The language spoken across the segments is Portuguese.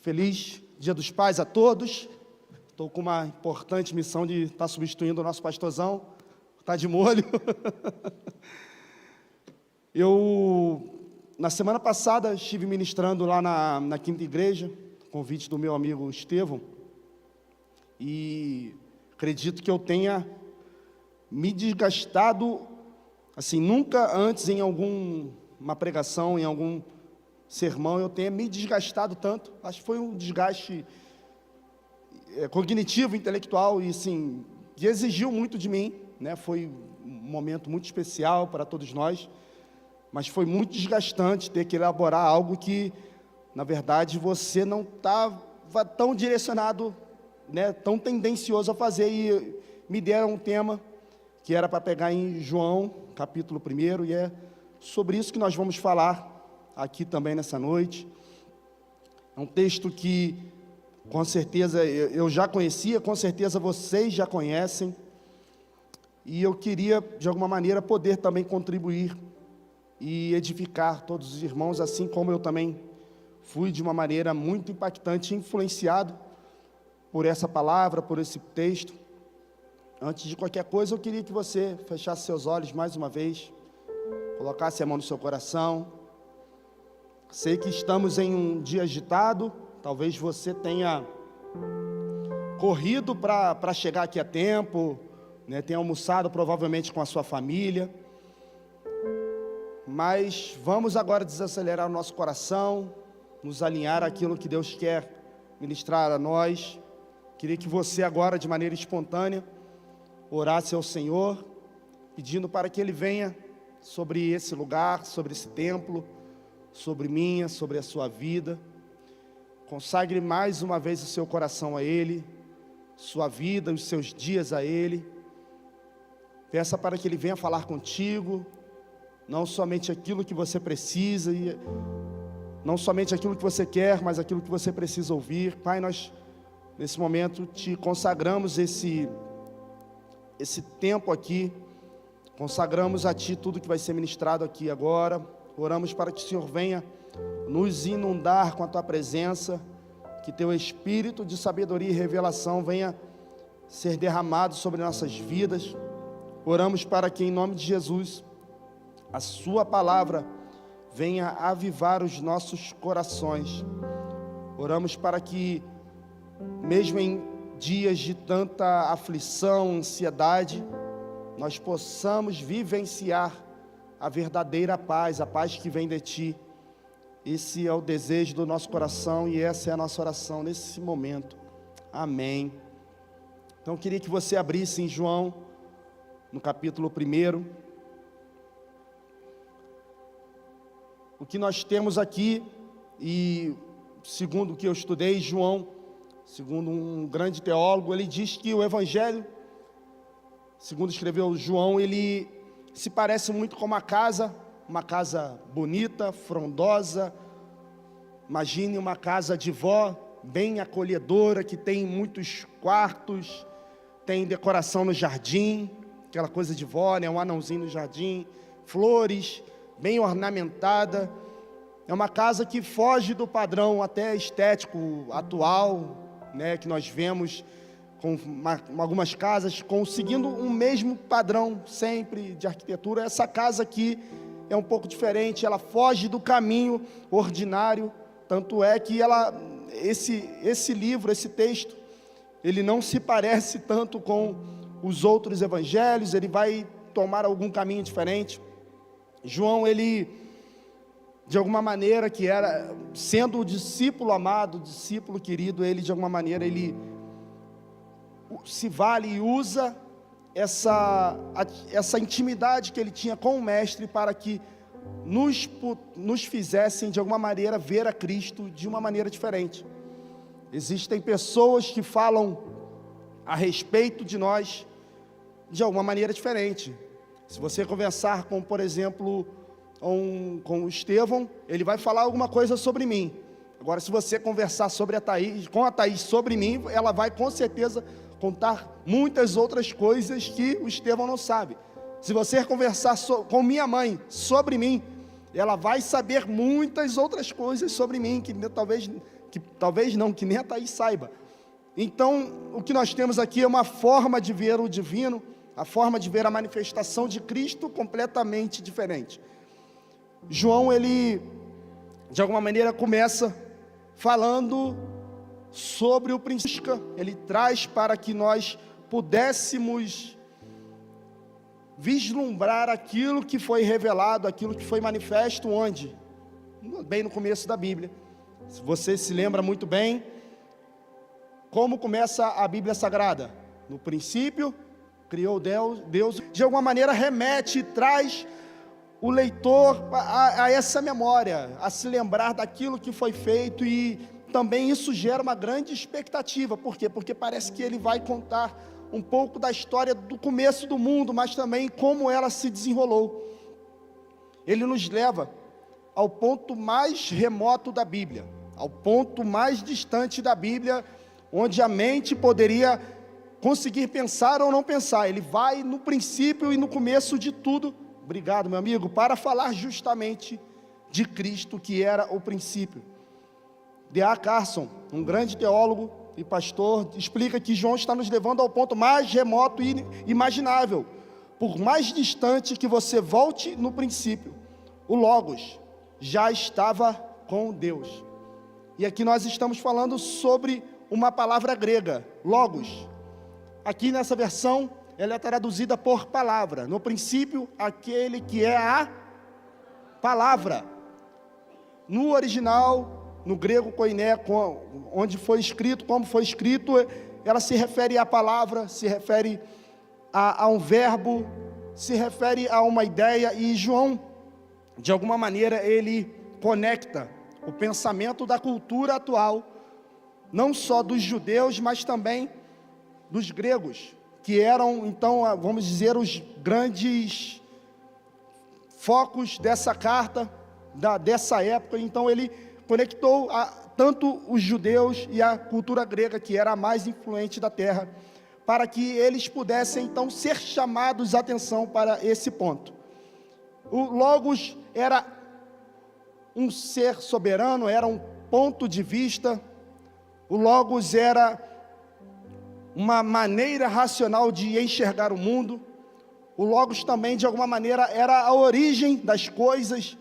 Feliz Dia dos Pais a todos. Estou com uma importante missão de estar substituindo o nosso pastorzão. Está de molho. Na semana passada, estive ministrando lá na Quinta Igreja, convite do meu amigo Estevão, e acredito que eu tenha me desgastado, assim, nunca antes em alguma pregação, em algum sermão, eu tenha me desgastado tanto. Acho que foi um desgaste cognitivo, intelectual, e assim, que exigiu muito de mim, né? Foi um momento muito especial para todos nós, mas foi muito desgastante ter que elaborar algo que, na verdade, você não estava tão direcionado, né, tão tendencioso a fazer, e me deram um tema que era para pegar em João, capítulo 1, e é sobre isso que nós vamos falar aqui também nessa noite. É um texto que, com certeza, eu já conhecia, com certeza vocês já conhecem, e eu queria, de alguma maneira, poder também contribuir e edificar todos os irmãos, assim como eu também fui, de uma maneira muito impactante, influenciado por essa palavra, por esse texto. Antes de qualquer coisa, eu queria que você fechasse seus olhos mais uma vez, colocasse a mão no seu coração. Sei que estamos em um dia agitado, talvez você tenha corrido para chegar aqui a tempo, né, tenha almoçado provavelmente com a sua família, mas vamos agora desacelerar o nosso coração, nos alinhar àquilo que Deus quer ministrar a nós. Queria que você agora, de maneira espontânea, orasse ao Senhor, pedindo para que Ele venha sobre esse lugar, sobre esse templo, sobre minha, sobre a sua vida. Consagre mais uma vez o seu coração a Ele, sua vida, os seus dias a Ele. Peça para que Ele venha falar contigo, não somente aquilo que você precisa, e não somente aquilo que você quer, mas aquilo que você precisa ouvir. Pai, nós, nesse momento, te consagramos esse tempo aqui, consagramos a Ti tudo que vai ser ministrado aqui agora. Oramos para que o Senhor venha nos inundar com a Tua presença, que Teu Espírito de sabedoria e revelação venha ser derramado sobre nossas vidas. Oramos para que, em nome de Jesus, a Sua palavra venha avivar os nossos corações. Oramos para que, mesmo em dias de tanta aflição, ansiedade, nós possamos vivenciar a verdadeira paz, a paz que vem de Ti. Esse é o desejo do nosso coração e essa é a nossa oração nesse momento. Amém. Então eu queria que você abrisse em João, no capítulo 1. O que nós temos aqui, e segundo o que eu estudei, João, segundo um grande teólogo, ele diz que o Evangelho, segundo escreveu João, ele se parece muito com uma casa bonita, frondosa. Imagine uma casa de vó, bem acolhedora, que tem muitos quartos, tem decoração no jardim, aquela coisa de vó, né? Um anãozinho no jardim, flores, bem ornamentada. É uma casa que foge do padrão até estético atual, né, que nós vemos com algumas casas conseguindo um mesmo padrão sempre de arquitetura. Essa casa aqui é um pouco diferente, ela foge do caminho ordinário, tanto é que esse livro, esse texto, ele não se parece tanto com os outros evangelhos, ele vai tomar algum caminho diferente. João, ele, de alguma maneira, que era, sendo o discípulo amado, o discípulo querido, ele, de alguma maneira, ele se vale e usa essa intimidade que ele tinha com o Mestre para que nos fizessem, de alguma maneira, ver a Cristo de uma maneira diferente. Existem pessoas que falam a respeito de nós de alguma maneira diferente. Se você conversar com, por exemplo, com o Estevão, ele vai falar alguma coisa sobre mim. Agora, se você conversar com a Thaís sobre mim, ela vai com certeza contar muitas outras coisas que o Estevão não sabe. Se você conversar com minha mãe sobre mim, ela vai saber muitas outras coisas sobre mim, que talvez que talvez não, que nem a Thaís saiba. Então, o que nós temos aqui é uma forma de ver o divino, a forma de ver a manifestação de Cristo completamente diferente. João, ele, de alguma maneira, começa falando sobre o princípio, ele traz para que nós pudéssemos vislumbrar aquilo que foi revelado, aquilo que foi manifesto onde? Bem no começo da Bíblia. Se você se lembra muito bem, como começa a Bíblia Sagrada? No princípio, criou Deus, de alguma maneira remete e traz o leitor a essa memória, a se lembrar daquilo que foi feito, e também isso gera uma grande expectativa. Por quê? Porque parece que ele vai contar um pouco da história do começo do mundo, mas também como ela se desenrolou. Ele nos leva ao ponto mais remoto da Bíblia, ao ponto mais distante da Bíblia, onde a mente poderia conseguir pensar ou não pensar. Ele vai no princípio e no começo de tudo, obrigado meu amigo, para falar justamente de Cristo, que era o princípio. D.A. Carson, um grande teólogo e pastor, explica que João está nos levando ao ponto mais remoto e imaginável. Por mais distante que você volte no princípio, o Logos já estava com Deus. E aqui nós estamos falando sobre uma palavra grega, Logos. Aqui nessa versão, ela é traduzida por palavra. No princípio, aquele que é a palavra. No original, no grego koiné, onde foi escrito, como foi escrito, ela se refere à palavra, se refere a um verbo, se refere a uma ideia. E João, de alguma maneira, ele conecta o pensamento da cultura atual, não só dos judeus, mas também dos gregos, que eram, então, vamos dizer, os grandes focos dessa carta, dessa época. Então ele conectou tanto os judeus e a cultura grega, que era a mais influente da terra, para que eles pudessem então ser chamados a atenção para esse ponto. O Logos era um ser soberano, era um ponto de vista. O Logos era uma maneira racional de enxergar o mundo. O Logos também, de alguma maneira, era a origem das coisas,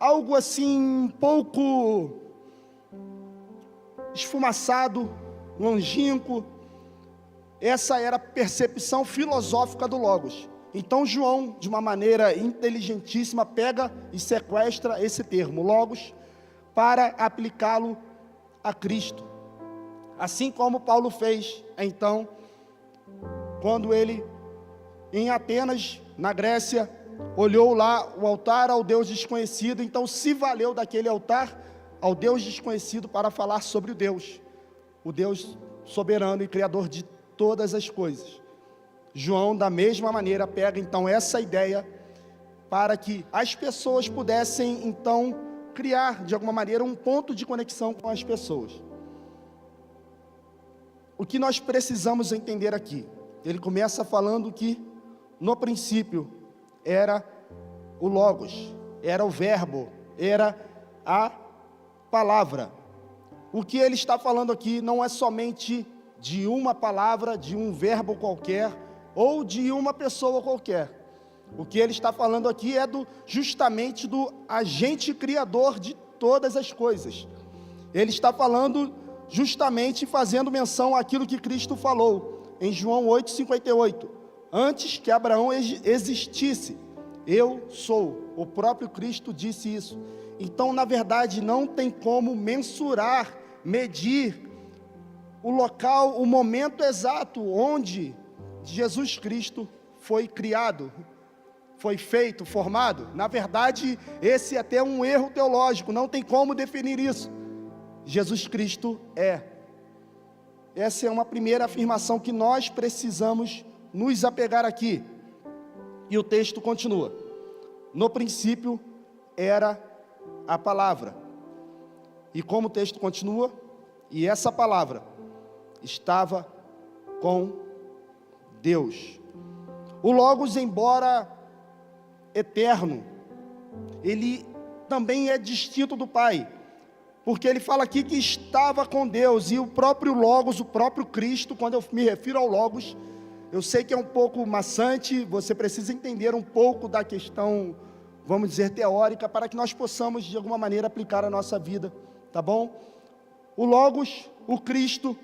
algo assim um pouco esfumaçado, longínquo. Essa era a percepção filosófica do Logos. Então João, de uma maneira inteligentíssima, pega e sequestra esse termo, Logos, para aplicá-lo a Cristo. Assim como Paulo fez, então, quando ele, em Atenas, na Grécia, olhou lá o altar ao Deus desconhecido, então se valeu daquele altar ao Deus desconhecido para falar sobre o Deus soberano e criador de todas as coisas. João, da mesma maneira, pega então essa ideia para que as pessoas pudessem então criar, de alguma maneira, um ponto de conexão com as pessoas. O que nós precisamos entender aqui? Ele começa falando que no princípio era o Logos, era o verbo, era a palavra. O que ele está falando aqui não é somente de uma palavra, de um verbo qualquer, ou de uma pessoa qualquer. O que ele está falando aqui é justamente do agente criador de todas as coisas. Ele está falando justamente, fazendo menção àquilo que Cristo falou em João 8,58. Antes que Abraão existisse, eu sou. O próprio Cristo disse isso. Então, na verdade, não tem como mensurar, medir o local, o momento exato onde Jesus Cristo foi criado, foi feito, formado. Na verdade, esse é até um erro teológico, não tem como definir isso. Jesus Cristo é. Essa é uma primeira afirmação que nós precisamos nos apegar aqui. E o texto continua. No princípio era a palavra. E como o texto continua, e essa palavra estava com Deus. O Logos, embora eterno, ele também é distinto do Pai. porque ele fala aqui que estava com Deus, e o próprio Logos, o próprio Cristo, quando eu me refiro ao Logos, eu sei que é um pouco maçante, você precisa entender um pouco da questão, vamos dizer, teórica, para que nós possamos, de alguma maneira, aplicar a nossa vida, tá bom? O Logos, o Cristo,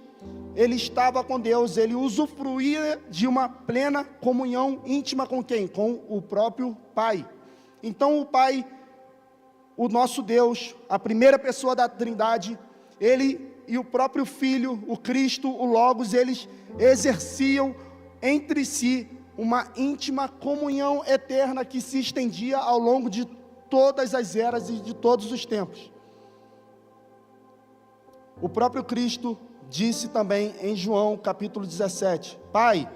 ele estava com Deus, ele usufruía de uma plena comunhão íntima com quem? Com o próprio Pai. Então o Pai, o nosso Deus, a primeira pessoa da Trindade, ele e o próprio Filho, o Cristo, o Logos, eles exerciam entre si uma íntima comunhão eterna que se estendia ao longo de todas as eras e de todos os tempos. O próprio Cristo disse também em João capítulo 17, Pai,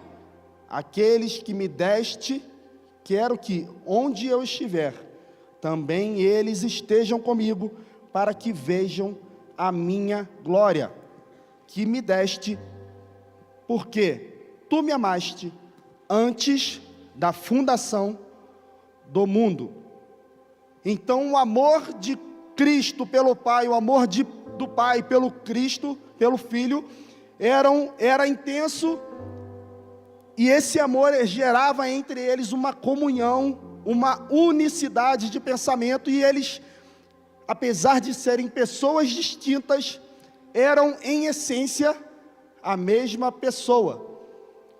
aqueles que me deste, quero que onde eu estiver, também eles estejam comigo, para que vejam a minha glória, que me deste, porque tu me amaste antes da fundação do mundo. Então o amor de Cristo pelo Pai, o amor do Pai pelo Cristo, pelo Filho, era intenso, e esse amor gerava entre eles uma comunhão, uma unicidade de pensamento, e eles, apesar de serem pessoas distintas, eram em essência a mesma pessoa,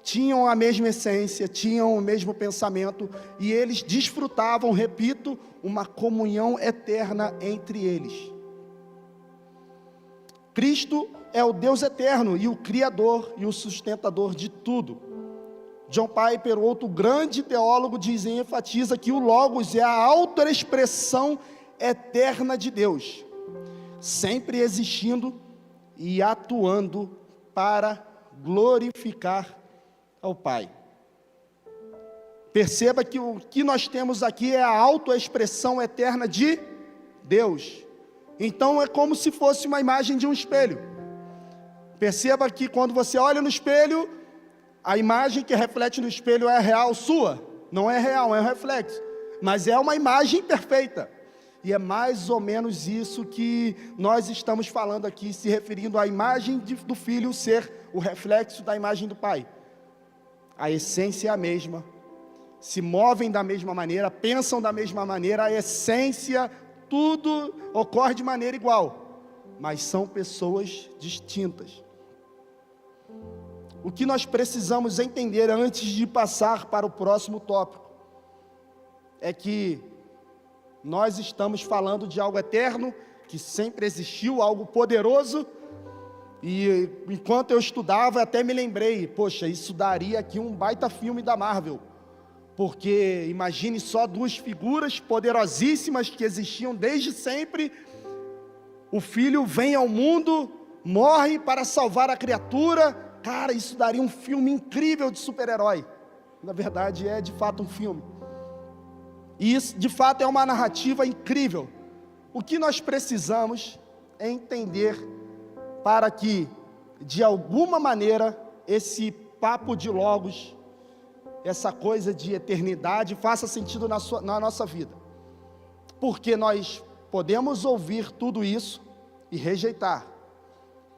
tinham a mesma essência, tinham o mesmo pensamento, e eles desfrutavam, repito, uma comunhão eterna entre eles. Cristo é o Deus eterno e o Criador e o sustentador de tudo. John Piper, outro grande teólogo, diz e enfatiza que o Logos é a autoexpressão eterna de Deus, sempre existindo e atuando para glorificar ao Pai. Perceba que o que nós temos aqui é a autoexpressão eterna de Deus. Então é como se fosse uma imagem de um espelho. Perceba que quando você olha no espelho, a imagem que reflete no espelho é real sua? Não é real, é um reflexo. Mas é uma imagem perfeita. E é mais ou menos isso que nós estamos falando aqui, se referindo à imagem do Filho ser o reflexo da imagem do Pai. A essência é a mesma, se movem da mesma maneira, pensam da mesma maneira, a essência, tudo ocorre de maneira igual, mas são pessoas distintas. O que nós precisamos entender antes de passar para o próximo tópico é que nós estamos falando de algo eterno, que sempre existiu, algo poderoso, e enquanto eu estudava até me lembrei, poxa, isso daria aqui um baita filme da Marvel, porque imagine só duas figuras poderosíssimas que existiam desde sempre, o Filho vem ao mundo, morre para salvar a criatura, cara, isso daria um filme incrível de super-herói. Na verdade é de fato um filme, e isso de fato é uma narrativa incrível. O que nós precisamos é entender para que, de alguma maneira, esse papo de Logos, essa coisa de eternidade, faça sentido na nossa vida. Porque nós podemos ouvir tudo isso e rejeitar.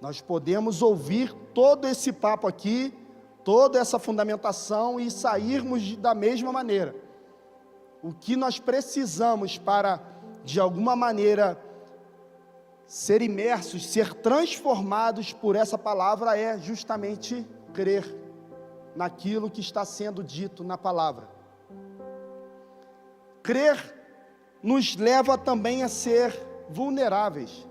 Nós podemos ouvir todo esse papo aqui, toda essa fundamentação e sairmos da mesma maneira. O que nós precisamos para, de alguma maneira, ser imersos, ser transformados por essa palavra é justamente crer naquilo que está sendo dito na palavra. Crer nos leva também a ser vulneráveis.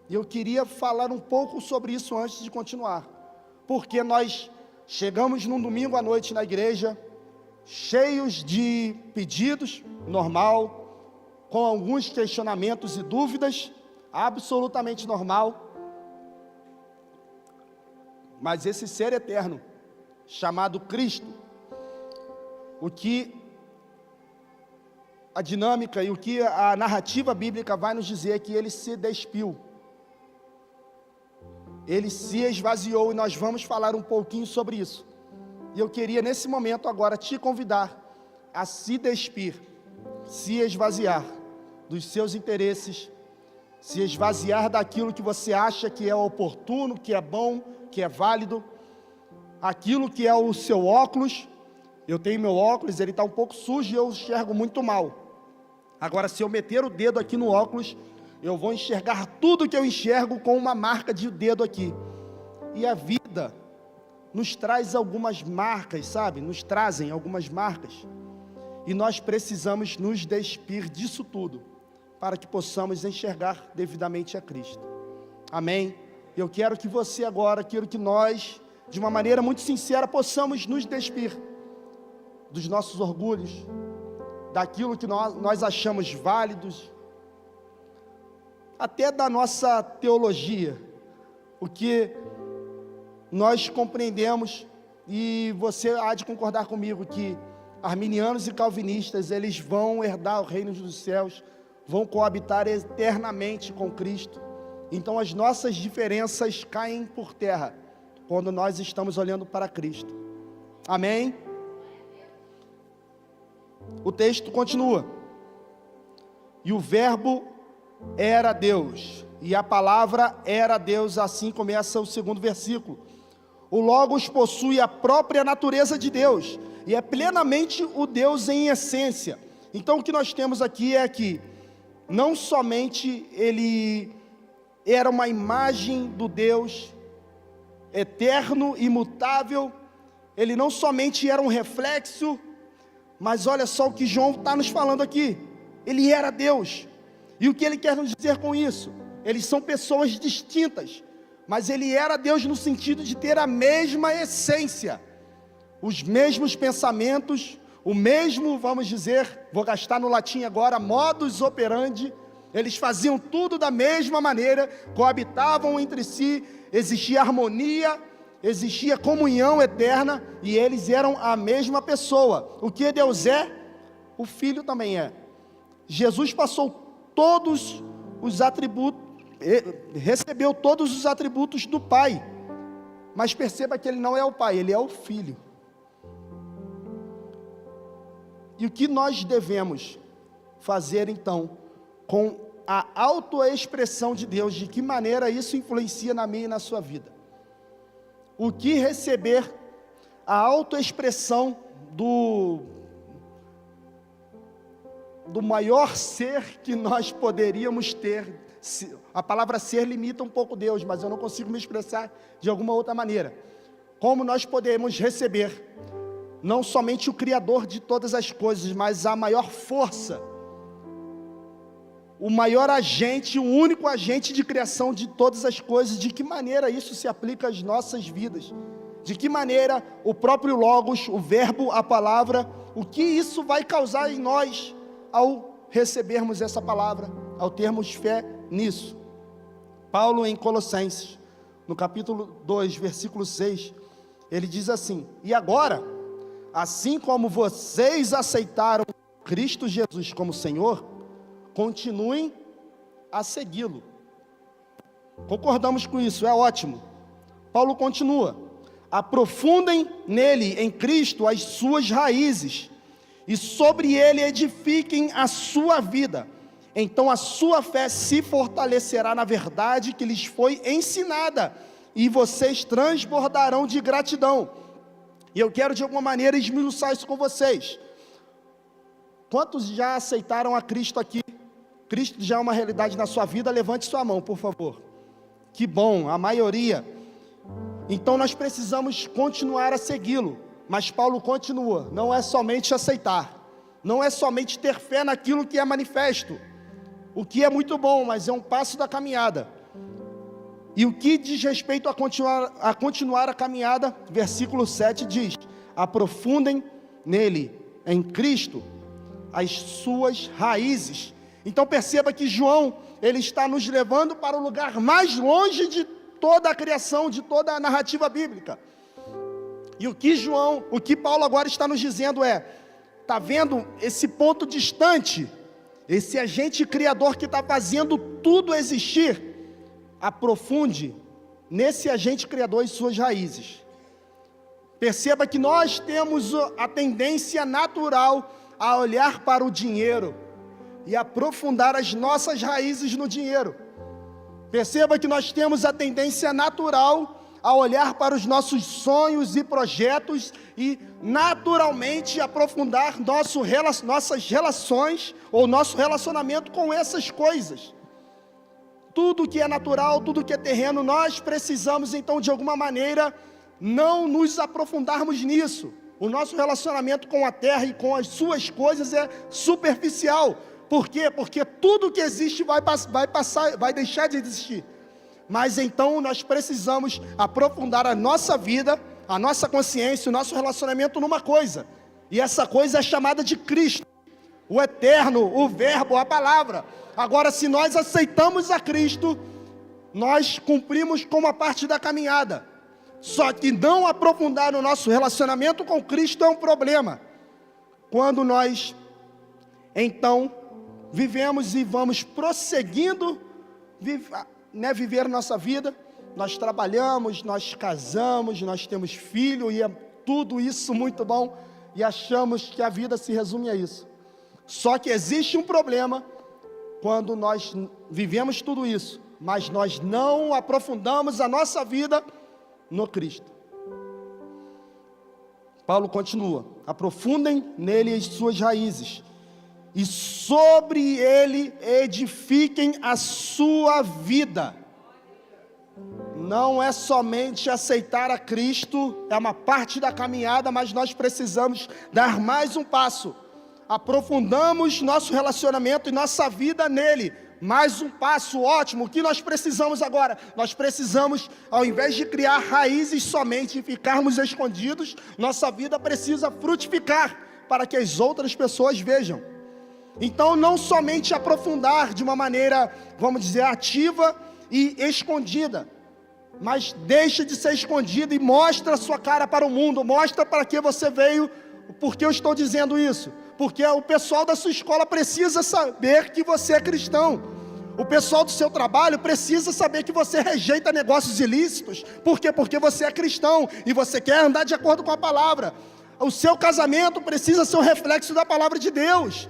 E eu queria falar um pouco sobre isso antes de continuar. Porque nós chegamos num domingo à noite na igreja, cheios de pedidos, normal, com alguns questionamentos e dúvidas, absolutamente normal, mas esse ser eterno, chamado Cristo, o que a dinâmica e o que a narrativa bíblica vai nos dizer é que ele se despiu, ele se esvaziou, e nós vamos falar um pouquinho sobre isso. E eu queria nesse momento agora te convidar a se despir, se esvaziar dos seus interesses, se esvaziar daquilo que você acha que é oportuno, que é bom, que é válido, aquilo que é o seu óculos. Eu tenho meu óculos, ele está um pouco sujo e eu enxergo muito mal. Agora, se eu meter o dedo aqui no óculos, eu vou enxergar tudo que eu enxergo com uma marca de dedo aqui. E a vida nos traz algumas marcas, sabe? Nos trazem algumas marcas. E nós precisamos nos despir disso tudo, para que possamos enxergar devidamente a Cristo. Amém? Eu quero que você agora, quero que nós, de uma maneira muito sincera, possamos nos despir dos nossos orgulhos, daquilo que nós achamos válidos, até da nossa teologia, o que nós compreendemos, e você há de concordar comigo que arminianos e calvinistas, eles vão herdar o reino dos céus, vão coabitar eternamente com Cristo. Então as nossas diferenças caem por terra, quando nós estamos olhando para Cristo. Amém? O texto continua. E o verbo era Deus, e a palavra era Deus, assim começa o segundo versículo. O Logos possui a própria natureza de Deus, e é plenamente o Deus em essência. Então o que nós temos aqui é que, não somente ele era uma imagem do Deus eterno, imutável, ele não somente era um reflexo, mas olha só o que João está nos falando aqui, ele era Deus. E o que ele quer nos dizer com isso? Eles são pessoas distintas, mas ele era Deus no sentido de ter a mesma essência, os mesmos pensamentos, o mesmo, vamos dizer, vou gastar no latim agora, modus operandi. Eles faziam tudo da mesma maneira, coabitavam entre si, existia harmonia, existia comunhão eterna, e eles eram a mesma pessoa. O que Deus é, o Filho também é. Jesus passou todos os atributos, recebeu todos os atributos do Pai, mas perceba que ele não é o Pai, ele é o Filho. E o que nós devemos fazer então com a autoexpressão de Deus? De que maneira isso influencia na minha e na sua vida? O que receber a autoexpressão do maior ser que nós poderíamos ter? A palavra ser limita um pouco Deus, mas eu não consigo me expressar de alguma outra maneira. Como nós podemos receber não somente o Criador de todas as coisas, mas a maior força, o maior agente, o único agente de criação de todas as coisas? De que maneira isso se aplica às nossas vidas? De que maneira o próprio Logos, o verbo, a palavra, o que isso vai causar em nós ao recebermos essa palavra, ao termos fé nisso? Paulo, em Colossenses, no capítulo 2, versículo 6, ele diz assim: e agora, assim como vocês aceitaram Cristo Jesus como Senhor, continuem a segui-lo. Concordamos com isso, é ótimo. Paulo continua: aprofundem nele, em Cristo, as suas raízes, e sobre ele edifiquem a sua vida. Então a sua fé se fortalecerá na verdade que lhes foi ensinada, e vocês transbordarão de gratidão. E eu quero de alguma maneira esmiuçar isso com vocês. Quantos já aceitaram a Cristo aqui? Cristo já é uma realidade na sua vida? Levante sua mão, por favor. Que bom, a maioria. Então nós precisamos continuar a segui-lo. Mas Paulo continua: não é somente aceitar, não é somente ter fé naquilo que é manifesto, o que é muito bom, mas é um passo da caminhada. E o que diz respeito a continuar a caminhada, versículo 7 diz: aprofundem nele, em Cristo, as suas raízes. Então perceba que João, ele está nos levando para o lugar mais longe de toda a criação, de toda a narrativa bíblica. E o que Paulo agora está nos dizendo é: está vendo esse ponto distante, esse agente criador que está fazendo tudo existir? Aprofunde nesse agente criador e suas raízes. Perceba que nós temos a tendência natural a olhar para o dinheiro e aprofundar as nossas raízes no dinheiro. Perceba que nós temos a tendência natural a olhar para os nossos sonhos e projetos e naturalmente aprofundar nossas relações ou nosso relacionamento com essas coisas. Tudo que é natural, tudo que é terreno, nós precisamos então de alguma maneira não nos aprofundarmos nisso. O nosso relacionamento com a terra e com as suas coisas é superficial. Por quê? Porque tudo que existe vai deixar de existir. Mas então nós precisamos aprofundar a nossa vida, a nossa consciência, o nosso relacionamento numa coisa. E essa coisa é chamada de Cristo, o eterno, o verbo, a palavra. Agora, se nós aceitamos a Cristo, nós cumprimos com uma parte da caminhada. Só que não aprofundar o nosso relacionamento com Cristo é um problema. Quando nós, então, vivemos e vamos prosseguindo viver nossa vida, nós trabalhamos, nós casamos, nós temos filho e é tudo isso muito bom e achamos que a vida se resume a isso. Só que existe um problema quando nós vivemos tudo isso, mas nós não aprofundamos a nossa vida no Cristo. Paulo continua: aprofundem nele as suas raízes e sobre ele edifiquem a sua vida. Não é somente aceitar a Cristo, é uma parte da caminhada, mas nós precisamos dar mais um passo. Aprofundamos nosso relacionamento e nossa vida nele. Mais um passo, ótimo. O que nós precisamos agora? Nós precisamos, ao invés de criar raízes somente e ficarmos escondidos, nossa vida precisa frutificar para que as outras pessoas vejam. Então, não somente aprofundar de uma maneira, vamos dizer, ativa e escondida, mas deixa de ser escondido e mostra a sua cara para o mundo, mostra para que você veio. Por que eu estou dizendo isso? Porque o pessoal da sua escola precisa saber que você é cristão. O pessoal do seu trabalho precisa saber que você rejeita negócios ilícitos. Por quê? Porque você é cristão e você quer andar de acordo com a palavra. O seu casamento precisa ser um reflexo da palavra de Deus.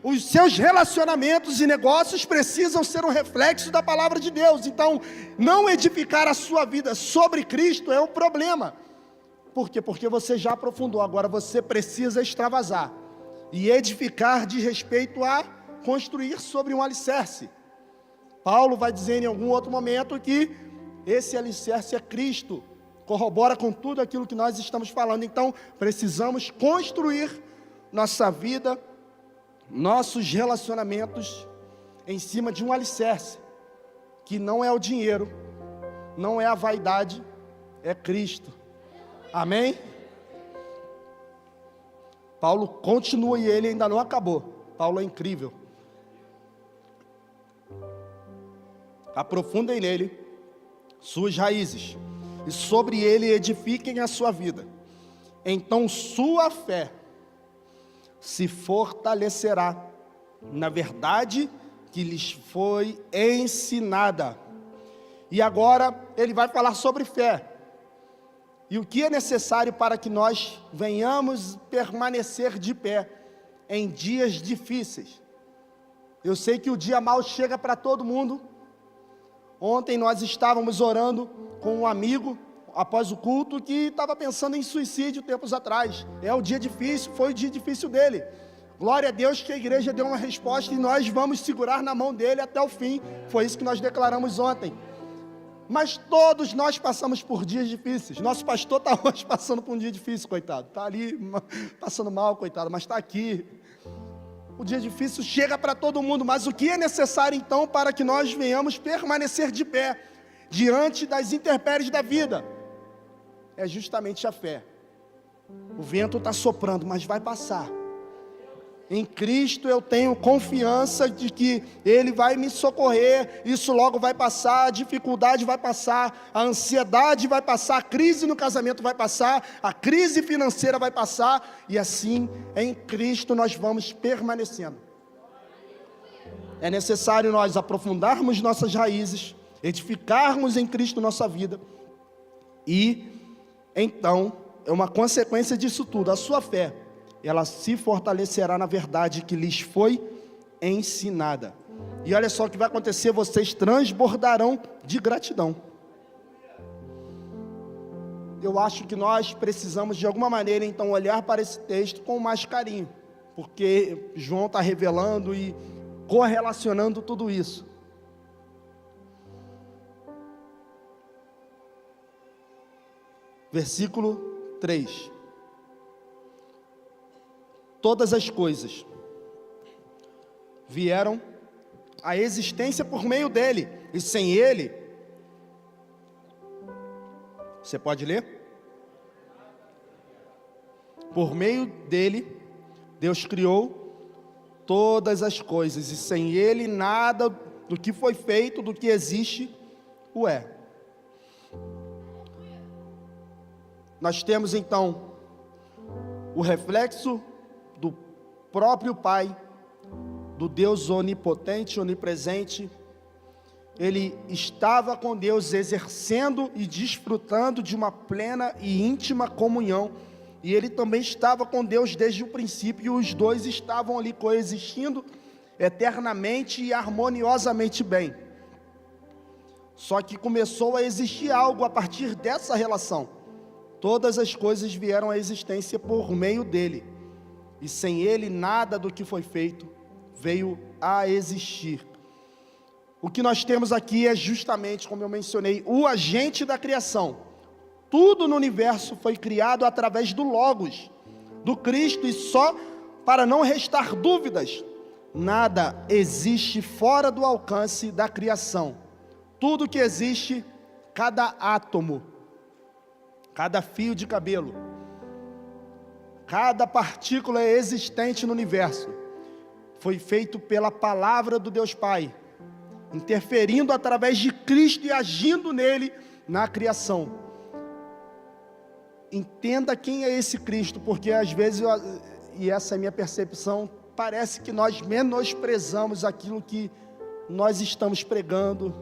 Os seus relacionamentos e negócios precisam ser um reflexo da palavra de Deus. Então, não edificar a sua vida sobre Cristo é um problema. Por quê? Porque você já aprofundou. Agora você precisa extravasar e edificar de respeito a construir sobre um alicerce. Paulo vai dizer em algum outro momento que esse alicerce é Cristo. Corrobora com tudo aquilo que nós estamos falando. Então, precisamos construir nossa vida, nossos relacionamentos em cima de um alicerce, que não é o dinheiro, não é a vaidade, é Cristo. Amém? Paulo continua e ele ainda não acabou. Paulo é incrível. Aprofundem nele suas raízes e sobre ele edifiquem a sua vida. Então sua fé se fortalecerá na verdade que lhes foi ensinada. E agora ele vai falar sobre fé. E o que é necessário para que nós venhamos permanecer de pé em dias difíceis. Eu sei que o dia mau chega para todo mundo. Ontem nós estávamos orando com um amigo, após o culto, que estava pensando em suicídio tempos atrás. É o dia difícil, foi o dia difícil dele. Glória a Deus que a igreja deu uma resposta e nós vamos segurar na mão dele até o fim. Foi isso que nós declaramos ontem. Mas todos nós passamos por dias difíceis. Nosso pastor está hoje passando por um dia difícil, coitado. Está ali passando mal, coitado, mas está aqui. O dia difícil chega para todo mundo, mas o que é necessário então para que nós venhamos permanecer de pé diante das intempéries da vida? É justamente a fé. O vento está soprando, mas vai passar. Em Cristo eu tenho confiança de que Ele vai me socorrer, isso logo vai passar, a dificuldade vai passar, a ansiedade vai passar, a crise no casamento vai passar, a crise financeira vai passar, e assim, em Cristo nós vamos permanecendo. É necessário nós aprofundarmos nossas raízes, edificarmos em Cristo nossa vida, e então, é uma consequência disso tudo, a sua fé, ela se fortalecerá na verdade que lhes foi ensinada. E olha só o que vai acontecer, vocês transbordarão de gratidão. Eu acho que nós precisamos de alguma maneira então olhar para esse texto com mais carinho, porque João está revelando e correlacionando tudo isso. Versículo 3. Todas as coisas vieram à existência por meio dele, e sem ele, você pode ler? Por meio dele, Deus criou todas as coisas, e sem ele nada do que foi feito, do que existe, o é. Nós temos então o reflexo do próprio Pai, do Deus onipotente, onipresente. Ele estava com Deus exercendo e desfrutando de uma plena e íntima comunhão, e ele também estava com Deus desde o princípio, e os dois estavam ali coexistindo eternamente e harmoniosamente bem. Só que começou a existir algo a partir dessa relação. Todas as coisas vieram à existência por meio dele, e sem ele nada do que foi feito veio a existir. O que nós temos aqui é justamente, como eu mencionei, o agente da criação. Tudo no universo foi criado através do Logos, do Cristo, e só para não restar dúvidas, nada existe fora do alcance da criação. Tudo que existe, cada átomo, cada fio de cabelo, cada partícula existente no universo, foi feito pela palavra do Deus Pai, interferindo através de Cristo e agindo nele na criação. Entenda quem é esse Cristo, porque às vezes, e essa é a minha percepção, parece que nós menosprezamos aquilo que nós estamos pregando,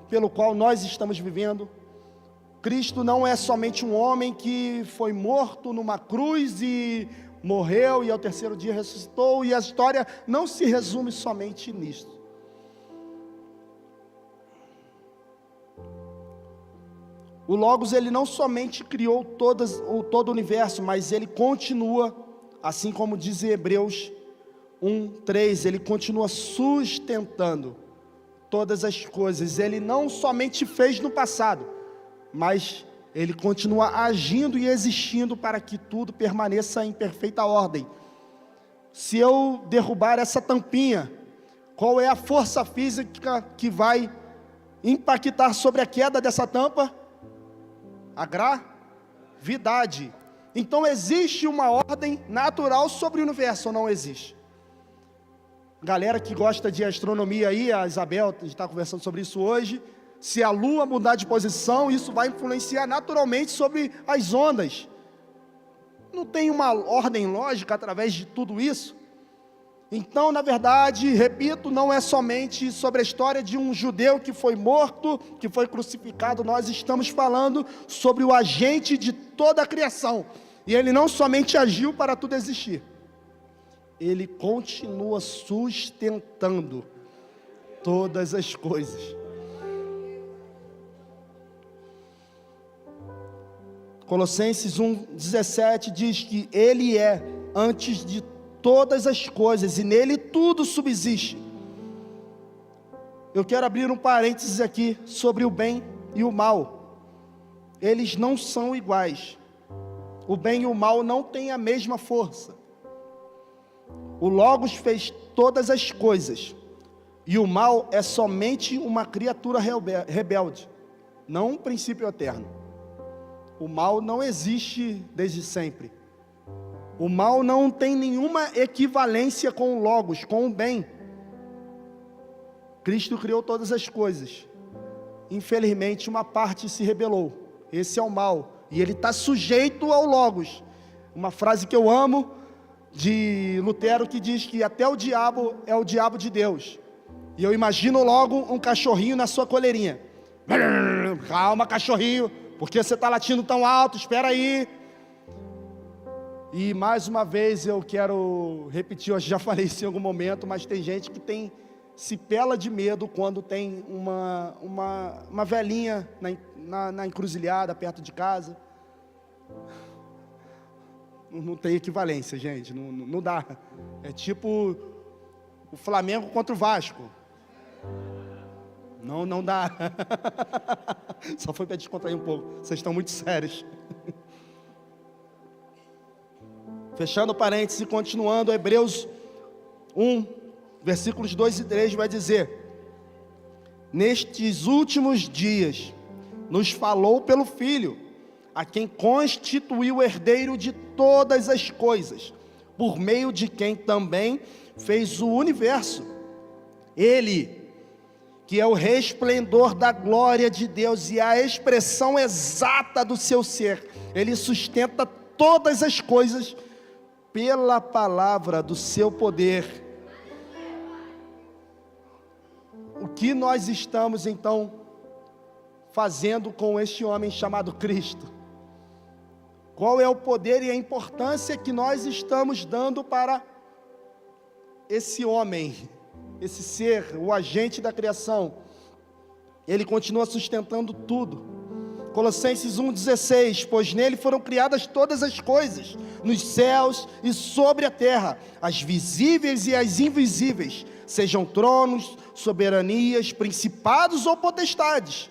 pelo qual nós estamos vivendo. Cristo não é somente um homem que foi morto numa cruz e morreu e ao terceiro dia ressuscitou, e a história não se resume somente nisso. O Logos, ele não somente criou todo o universo, mas ele continua, assim como diz em Hebreus 1:3, ele continua sustentando todas as coisas. Ele não somente fez no passado, mas ele continua agindo e existindo para que tudo permaneça em perfeita ordem. Se eu derrubar essa tampinha, qual é a força física que vai impactar sobre a queda dessa tampa? A gravidade. Então existe uma ordem natural sobre o universo, ou não existe? Galera que gosta de astronomia aí, a Isabel, a gente está conversando sobre isso hoje. Se a Lua mudar de posição, isso vai influenciar naturalmente sobre as ondas. Não tem uma ordem lógica através de tudo isso? Então, na verdade, repito, não é somente sobre a história de um judeu que foi morto, que foi crucificado. Nós estamos falando sobre o agente de toda a criação. E ele não somente agiu para tudo existir, ele continua sustentando todas as coisas. Colossenses 1:17 diz que ele é antes de todas as coisas, e nele tudo subsiste. Eu quero abrir um parênteses aqui sobre o bem e o mal. Eles não são iguais. O bem e o mal não têm a mesma força. O Logos fez todas as coisas, e o mal é somente uma criatura rebelde, não um princípio eterno. O mal não existe desde sempre. O mal não tem nenhuma equivalência com o Logos, com o bem. Cristo criou todas as coisas. Infelizmente, uma parte se rebelou. Esse é o mal. E ele está sujeito ao Logos. Uma frase que eu amo, de Lutero, que diz que até o diabo é o diabo de Deus. E eu imagino logo um cachorrinho na sua coleirinha. Calma, cachorrinho, porque você está latindo tão alto, espera aí. E mais uma vez eu quero repetir, eu já falei isso em algum momento, mas tem gente que tem se pela de medo quando tem uma velhinha na encruzilhada, perto de casa. Não tem equivalência, gente, não dá. É tipo o Flamengo contra o Vasco. Não dá. Só foi para descontrair um pouco, vocês estão muito sérios. Fechando parênteses e continuando, Hebreus 1, versículos 2 e 3 vai dizer: nestes últimos dias nos falou pelo Filho, a quem constituiu o herdeiro de todas as coisas, por meio de quem também fez o universo. Ele, que é o resplendor da glória de Deus e a expressão exata do seu ser, ele sustenta todas as coisas pela palavra do seu poder. O que nós estamos então fazendo com este homem chamado Cristo? Qual é o poder e a importância que nós estamos dando para esse homem, esse ser, o agente da criação? Ele continua sustentando tudo. Colossenses 1,16: pois nele foram criadas todas as coisas, nos céus e sobre a terra, as visíveis e as invisíveis, sejam tronos, soberanias, principados ou potestades.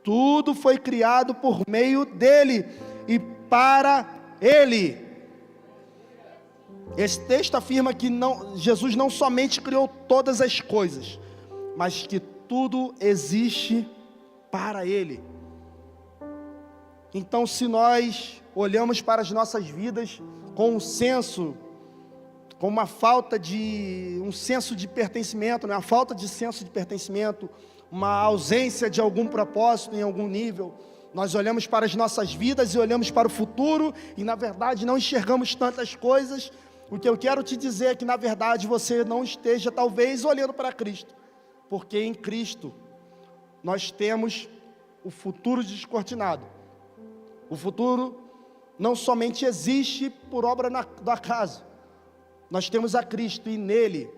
Tudo foi criado por meio dele e para ele. Esse texto afirma que Jesus não somente criou todas as coisas, mas que tudo existe para ele. Então, se nós olhamos para as nossas vidas com uma falta de um senso de pertencimento, uma falta de senso de pertencimento, uma ausência de algum propósito em algum nível, nós olhamos para as nossas vidas e olhamos para o futuro e, na verdade, não enxergamos tantas coisas. O que eu quero te dizer é que, na verdade, você não esteja, talvez, olhando para Cristo, porque em Cristo nós temos o futuro descortinado. O futuro não somente existe por obra do acaso. Nós temos a Cristo e nele,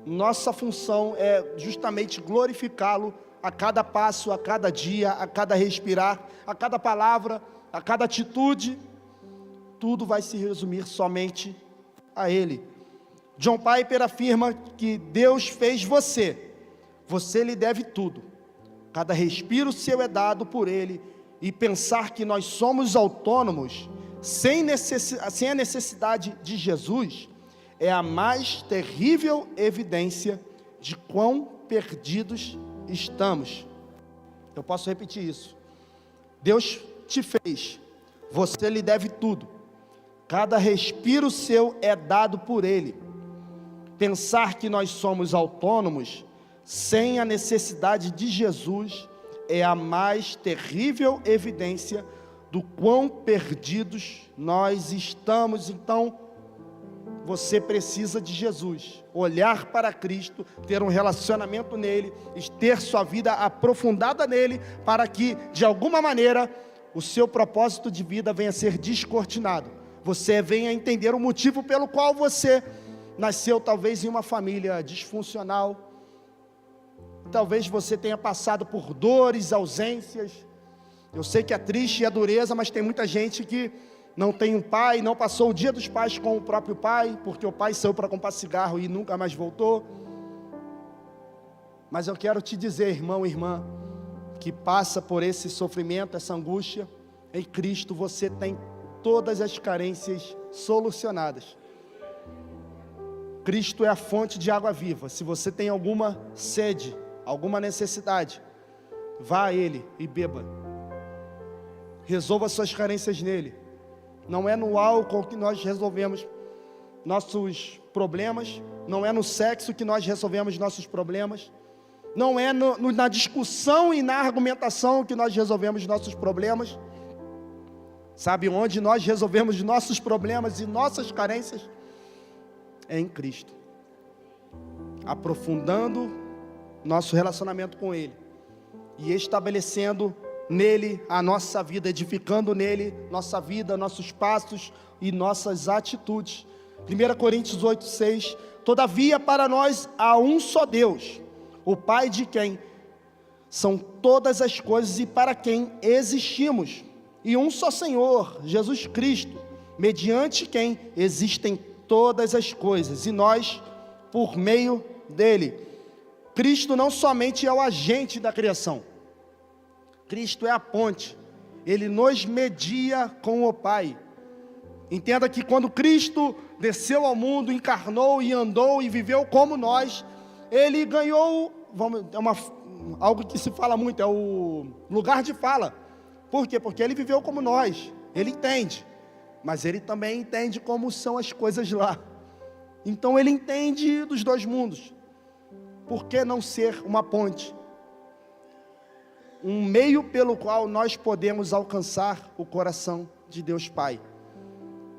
nossa função é justamente glorificá-lo a cada passo, a cada dia, a cada respirar, a cada palavra, a cada atitude. Tudo vai se resumir somente a Ele. John Piper afirma que Deus fez você lhe deve tudo. Cada respiro seu é dado por Ele. E pensar que nós somos autônomos, sem a necessidade de Jesus, é a mais terrível evidência de quão perdidos estamos. Eu posso repetir isso. Deus te fez, você lhe deve tudo. Cada respiro seu é dado por Ele. Pensar que nós somos autônomos, sem a necessidade de Jesus, é a mais terrível evidência do quão perdidos nós estamos. Então, você precisa de Jesus, olhar para Cristo, ter um relacionamento nele, ter sua vida aprofundada nele, para que, de alguma maneira, o seu propósito de vida venha a ser descortinado. Você venha a entender o motivo pelo qual você nasceu, talvez em uma família disfuncional. Talvez você tenha passado por dores, ausências. Eu sei que é triste e é dureza, mas tem muita gente que não tem um pai, não passou o dia dos pais com o próprio pai, porque o pai saiu para comprar cigarro e nunca mais voltou. Mas eu quero te dizer, irmão e irmã, que passa por esse sofrimento, essa angústia, em Cristo você tem todas as carências solucionadas. Cristo é a fonte de água viva. Se você tem alguma sede, alguma necessidade, vá a Ele e beba. Resolva suas carências nele. Não é no álcool que nós resolvemos nossos problemas, não é no sexo que nós resolvemos nossos problemas, não é na discussão e na argumentação que nós resolvemos nossos problemas. Sabe onde nós resolvemos nossos problemas e nossas carências? É em Cristo, aprofundando nosso relacionamento com Ele e estabelecendo nele a nossa vida, edificando nele nossa vida, nossos passos e nossas atitudes, 1 Coríntios 8:6, todavia para nós há um só Deus, o Pai de quem são todas as coisas e para quem existimos, e um só Senhor, Jesus Cristo, mediante quem existem todas as coisas, e nós por meio dele. Cristo não somente é o agente da criação, Cristo é a ponte, ele nos media com o Pai. Entenda que quando Cristo desceu ao mundo, encarnou e andou e viveu como nós, ele ganhou, algo que se fala muito, é o lugar de fala. Por quê? Porque ele viveu como nós, ele entende, mas ele também entende como são as coisas lá. Então ele entende dos dois mundos. Por que não ser uma ponte? Um meio pelo qual nós podemos alcançar o coração de Deus Pai.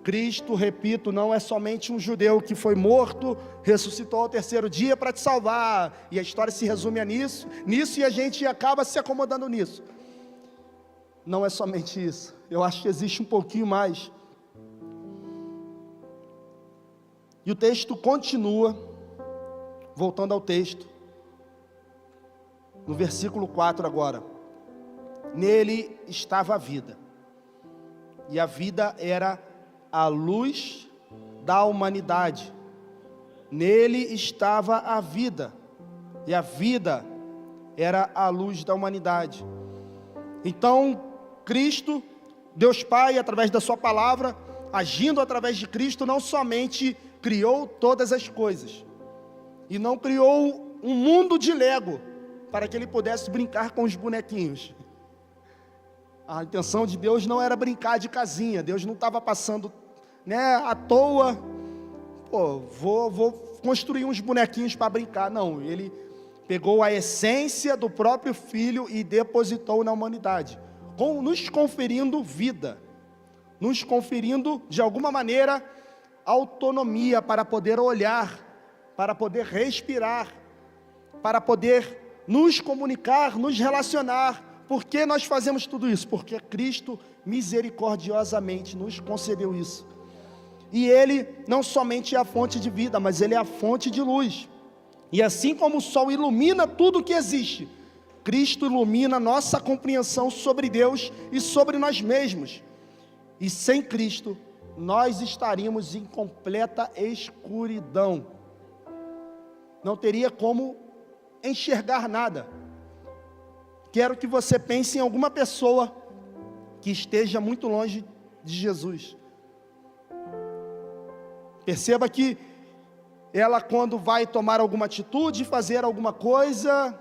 Cristo, repito, não é somente um judeu que foi morto, ressuscitou ao terceiro dia para te salvar, e a história se resume a nisso e a gente acaba se acomodando nisso. Não é somente isso, eu acho que existe um pouquinho mais. E o texto continua, voltando ao texto, no versículo 4 agora. Nele estava a vida, e a vida era a luz da humanidade. Nele estava a vida, e a vida era a luz da humanidade. Então, Cristo, Deus Pai, através da sua palavra, agindo através de Cristo, não somente criou todas as coisas, e não criou um mundo de Lego, para que ele pudesse brincar com os bonequinhos. A intenção de Deus não era brincar de casinha. Deus não estava passando, à toa, vou construir uns bonequinhos para brincar. Não, ele pegou a essência do próprio Filho e depositou na humanidade, nos conferindo vida, nos conferindo, de alguma maneira, autonomia para poder olhar, para poder respirar, para poder nos comunicar, nos relacionar. Por que nós fazemos tudo isso? Porque Cristo misericordiosamente nos concedeu isso. E Ele não somente é a fonte de vida, mas Ele é a fonte de luz. E assim como o sol ilumina tudo que existe, Cristo ilumina nossa compreensão sobre Deus e sobre nós mesmos. E sem Cristo, nós estaríamos em completa escuridão. Não teria como enxergar nada. Quero que você pense em alguma pessoa que esteja muito longe de Jesus. Perceba que ela, quando vai tomar alguma atitude, fazer alguma coisa,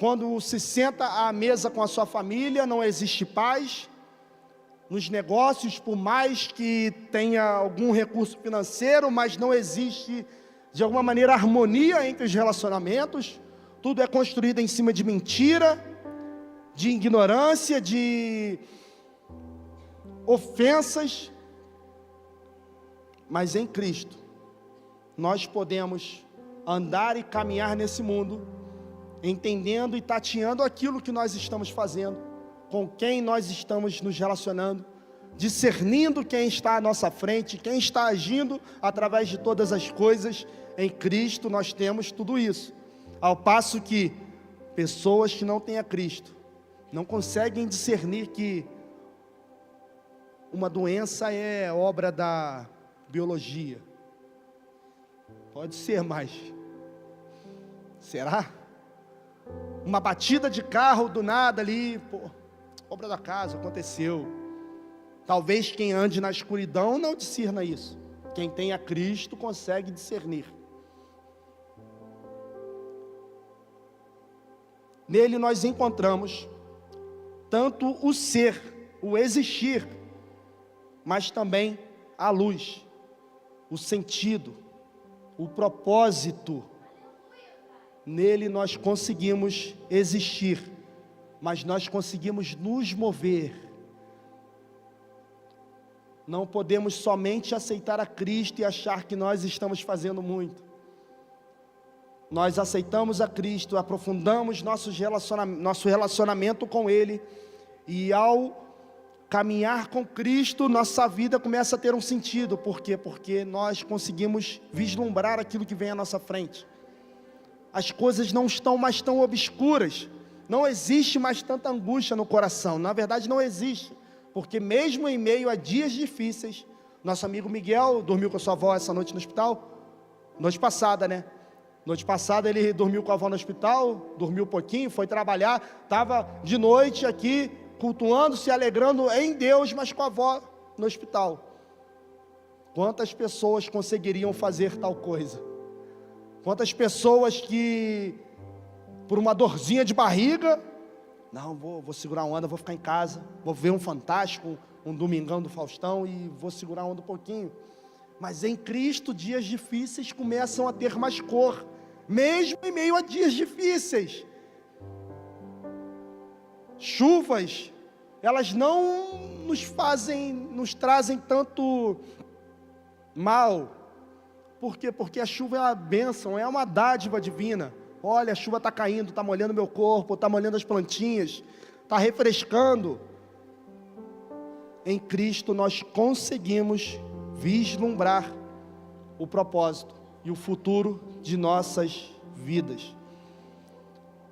quando se senta à mesa com a sua família, não existe paz. Nos negócios, por mais que tenha algum recurso financeiro, mas não existe, de alguma maneira, harmonia entre os relacionamentos. Tudo é construído em cima de mentira, de ignorância, de ofensas. Mas em Cristo, nós podemos andar e caminhar nesse mundo, entendendo e tateando aquilo que nós estamos fazendo, com quem nós estamos nos relacionando, discernindo quem está à nossa frente, quem está agindo através de todas as coisas. Em Cristo nós temos tudo isso. Ao passo que pessoas que não têm a Cristo não conseguem discernir que uma doença é obra da biologia. Pode ser, mas será? Uma batida de carro do nada ali, obra da casa, aconteceu. Talvez quem ande na escuridão não discerna isso. Quem tem a Cristo consegue discernir. Nele nós encontramos tanto o ser, o existir, mas também a luz, o sentido, o propósito. Nele nós conseguimos existir, mas nós conseguimos nos mover. Não podemos somente aceitar a Cristo e achar que nós estamos fazendo muito. Nós aceitamos a Cristo, aprofundamos nosso relacionamento com Ele, e ao caminhar com Cristo, nossa vida começa a ter um sentido. Por quê? Porque nós conseguimos vislumbrar aquilo que vem à nossa frente. As coisas não estão mais tão obscuras. Não existe mais tanta angústia no coração. Na verdade, não existe. Porque mesmo em meio a dias difíceis, nosso amigo Miguel dormiu com a sua avó essa noite no hospital. Noite passada, né? Noite passada ele dormiu com a avó no hospital, dormiu um pouquinho, foi trabalhar, estava de noite aqui, cultuando, se alegrando em Deus, mas com a avó no hospital. Quantas pessoas conseguiriam fazer tal coisa? Quantas pessoas que, por uma dorzinha de barriga, não, vou segurar a onda, vou ficar em casa, vou ver um Fantástico, um Domingão do Faustão e vou segurar a onda um pouquinho. Mas em Cristo, dias difíceis começam a ter mais cor, mesmo em meio a dias difíceis. Chuvas, elas não nos trazem tanto mal. Por quê? Porque a chuva é uma bênção, é uma dádiva divina. Olha, a chuva está caindo, está molhando meu corpo, está molhando as plantinhas, está refrescando. Em Cristo nós conseguimos vislumbrar o propósito e o futuro de nossas vidas.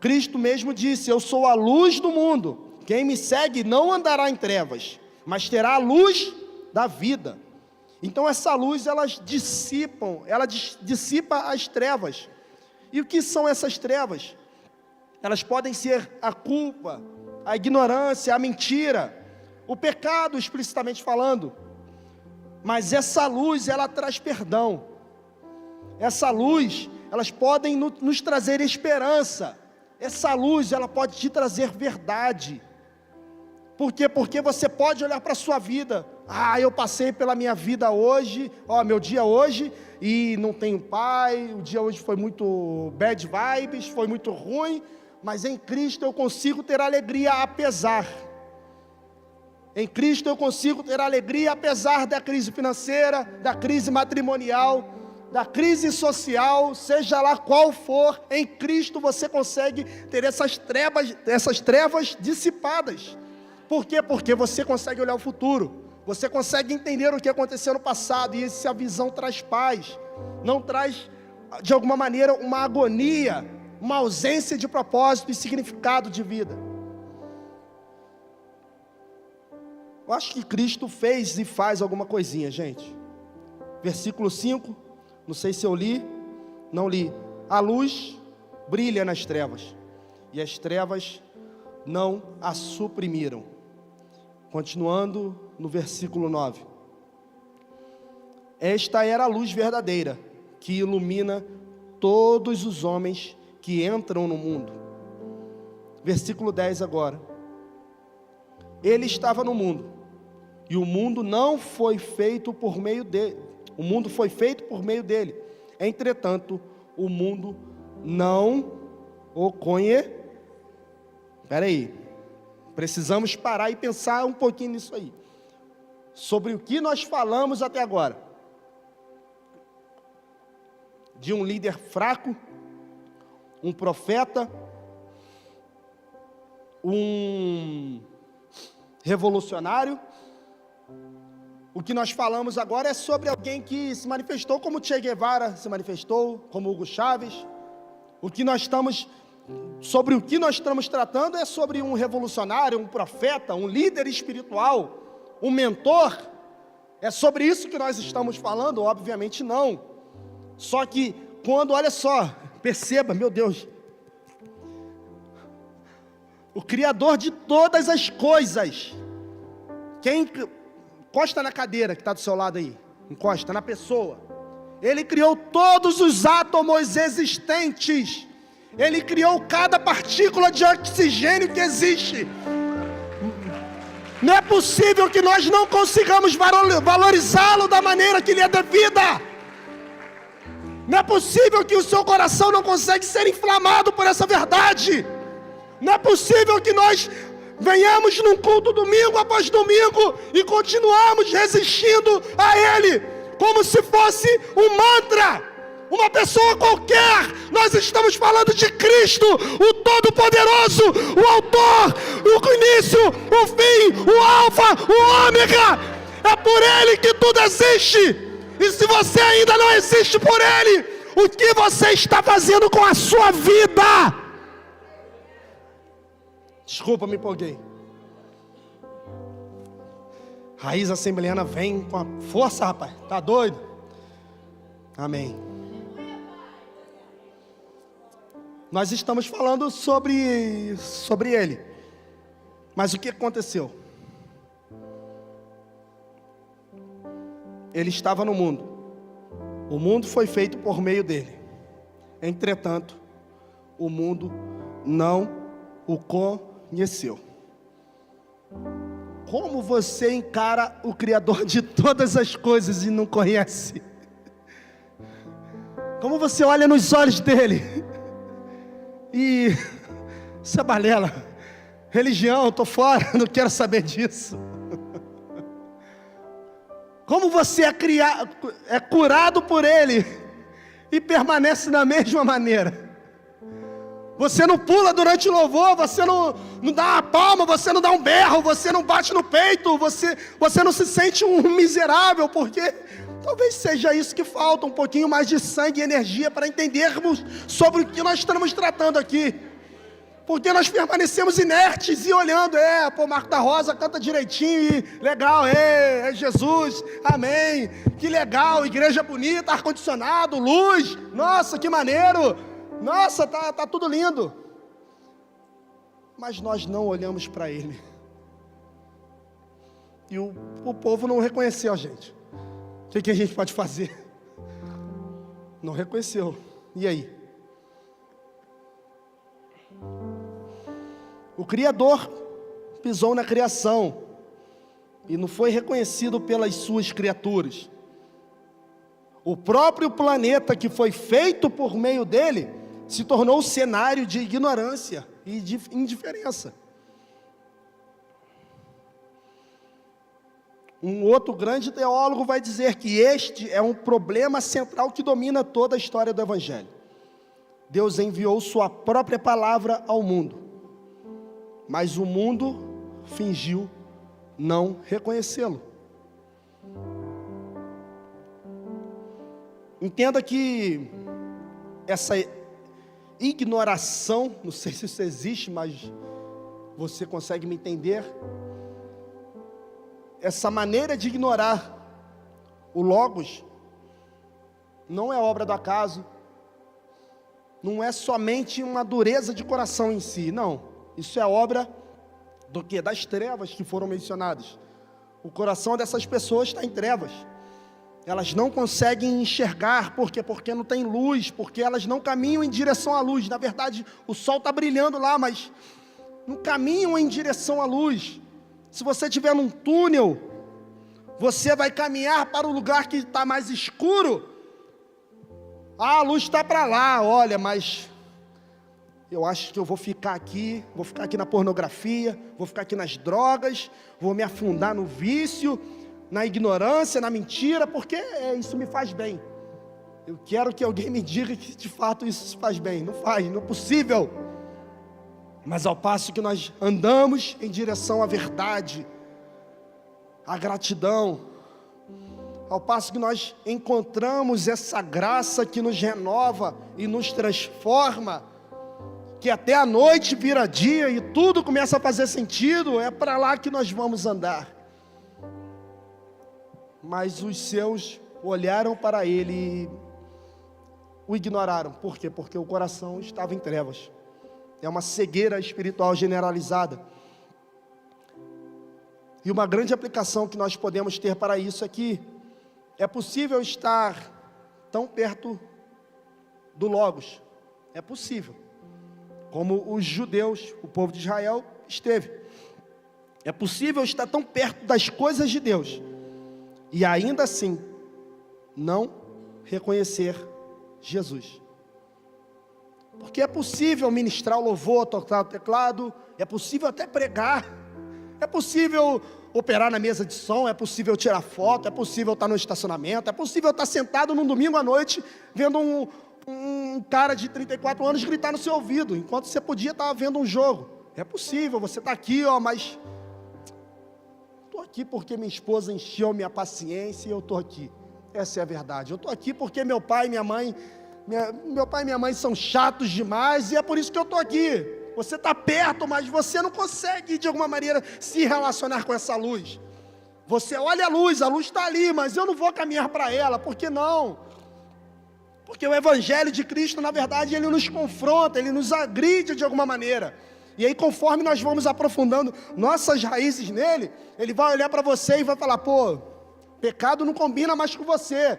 Cristo mesmo disse: eu sou a luz do mundo, quem me segue não andará em trevas, mas terá a luz da vida. Então essa luz, ela dissipa as trevas. E o que são essas trevas? Elas podem ser a culpa, a ignorância, a mentira, o pecado, explicitamente falando. Mas essa luz, ela traz perdão. Essa luz, elas podem nos trazer esperança. Essa luz, ela pode te trazer verdade. Por quê? Porque você pode olhar para a sua vida. Eu passei pela minha vida hoje, meu dia hoje, e não tenho pai, o dia hoje foi muito bad vibes, foi muito ruim, mas em Cristo eu consigo ter alegria apesar. Em Cristo eu consigo ter alegria apesar da crise financeira, da crise matrimonial, da crise social, seja lá qual for. Em Cristo você consegue ter essas trevas dissipadas. Por quê? Porque você consegue olhar o futuro, você consegue entender o que aconteceu no passado, e essa visão traz paz, não traz, de alguma maneira, uma agonia, uma ausência de propósito e significado de vida. Eu acho que Cristo fez e faz alguma coisinha, gente. Versículo 5, não sei se eu li, não li. A luz brilha nas trevas, e as trevas não a suprimiram. Continuando no versículo 9. Esta era a luz verdadeira, que ilumina todos os homens que entram no mundo. Versículo 10 agora. Ele estava no mundo, e o mundo não foi feito por meio dele. O mundo foi feito por meio dele. Entretanto, o mundo não o conheceu. Espera aí. Precisamos parar e pensar um pouquinho nisso aí. Sobre o que nós falamos até agora. De um líder fraco, um profeta, um revolucionário. O que nós falamos agora é sobre alguém que se manifestou como Che Guevara se manifestou, como Hugo Chávez. Sobre o que nós estamos tratando é sobre um revolucionário, um profeta, um líder espiritual, um mentor. É sobre isso que nós estamos falando? Obviamente não. Só que quando, olha só, perceba, meu Deus, o Criador de todas as coisas, quem encosta na cadeira que está do seu lado aí, encosta na pessoa, Ele criou todos os átomos existentes, Ele criou cada partícula de oxigênio que existe. Não é possível que nós não consigamos valorizá-lo da maneira que lhe é devida. Não é possível que o seu coração não consegue ser inflamado por essa verdade. Não é possível que nós venhamos num culto domingo após domingo e continuamos resistindo a Ele, como se fosse um mantra, uma pessoa qualquer. Nós estamos falando de Cristo, o Todo-Poderoso, o Autor, o início, o fim, o Alfa, o Ômega. É por Ele que tudo existe. E se você ainda não existe por Ele, o que você está fazendo com a sua vida? Desculpa, me empolguei. Raiz Assembleana vem com a força, rapaz. Tá doido? Amém. Nós estamos falando sobre Ele. Mas o que aconteceu? Ele estava no mundo. O mundo foi feito por meio dele. Entretanto, o mundo não o conheceu. Como você encara o Criador de todas as coisas e não conhece? Como você olha nos olhos dele e... Isso é balela. Religião, estou fora, não quero saber disso. Como você é curado por ele e permanece da mesma maneira? Você não pula durante o louvor, você não dá uma palma, você não dá um berro, você não bate no peito, você não se sente um miserável, porque talvez seja isso que falta, um pouquinho mais de sangue e energia para entendermos sobre o que nós estamos tratando aqui. Porque nós permanecemos inertes e olhando, Marco da Rosa canta direitinho, e legal, é Jesus, amém, que legal, igreja bonita, ar-condicionado, luz, nossa, que maneiro. Nossa, tá tudo lindo. Mas nós não olhamos para Ele. E o povo não reconheceu a gente. O que a gente pode fazer? Não reconheceu. E aí? O Criador pisou na criação e não foi reconhecido pelas suas criaturas. O próprio planeta que foi feito por meio dele se tornou um cenário de ignorância e de indiferença. Um outro grande teólogo vai dizer que este é um problema central que domina toda a história do Evangelho. Deus enviou sua própria palavra ao mundo, mas o mundo fingiu não reconhecê-lo. Entenda que essa ignoração, não sei se isso existe, mas você consegue me entender. Essa maneira de ignorar o Logos não é obra do acaso, não é somente uma dureza de coração em si, não. Isso é obra do quê? Das trevas que foram mencionadas. O coração dessas pessoas está em trevas. Elas não conseguem enxergar, porque não tem luz, porque elas não caminham em direção à luz. Na verdade, o sol está brilhando lá, mas não caminham em direção à luz. Se você estiver num túnel, você vai caminhar para o lugar que está mais escuro. A luz está para lá, olha, mas eu acho que eu vou ficar aqui na pornografia, vou ficar aqui nas drogas, vou me afundar no vício, na ignorância, na mentira, porque isso me faz bem. Eu quero que alguém me diga que de fato isso faz bem. Não faz, não é possível. Mas ao passo que nós andamos em direção à verdade, à gratidão, ao passo que nós encontramos essa graça que nos renova e nos transforma, que até a noite vira dia e tudo começa a fazer sentido, é para lá que nós vamos andar. Mas os seus olharam para ele e o ignoraram. Por quê? Porque o coração estava em trevas. É uma cegueira espiritual generalizada. E uma grande aplicação que nós podemos ter para isso é que é possível estar tão perto do Logos. É possível. Como os judeus, o povo de Israel, esteve. É possível estar tão perto das coisas de Deus e ainda assim não reconhecer Jesus. Porque é possível ministrar o louvor, tocar o teclado, é possível até pregar, É possível operar na mesa de som, é possível tirar foto, é possível estar no estacionamento, é possível estar sentado num domingo à noite, vendo um cara de 34 anos gritar no seu ouvido, enquanto você podia estar vendo um jogo. É possível, você está aqui, mas... Estou aqui porque minha esposa encheu minha paciência e eu estou aqui. Essa é a verdade. Eu estou aqui porque meu pai e minha mãe são chatos demais e é por isso que eu estou aqui. Você está perto, mas você não consegue, de alguma maneira, se relacionar com essa luz. Você olha a luz está ali, mas eu não vou caminhar para ela. Por que não? Porque o Evangelho de Cristo, na verdade, ele nos confronta, ele nos agride de alguma maneira. E aí, conforme nós vamos aprofundando nossas raízes nele, ele vai olhar para você e vai falar: pô, pecado não combina mais com você.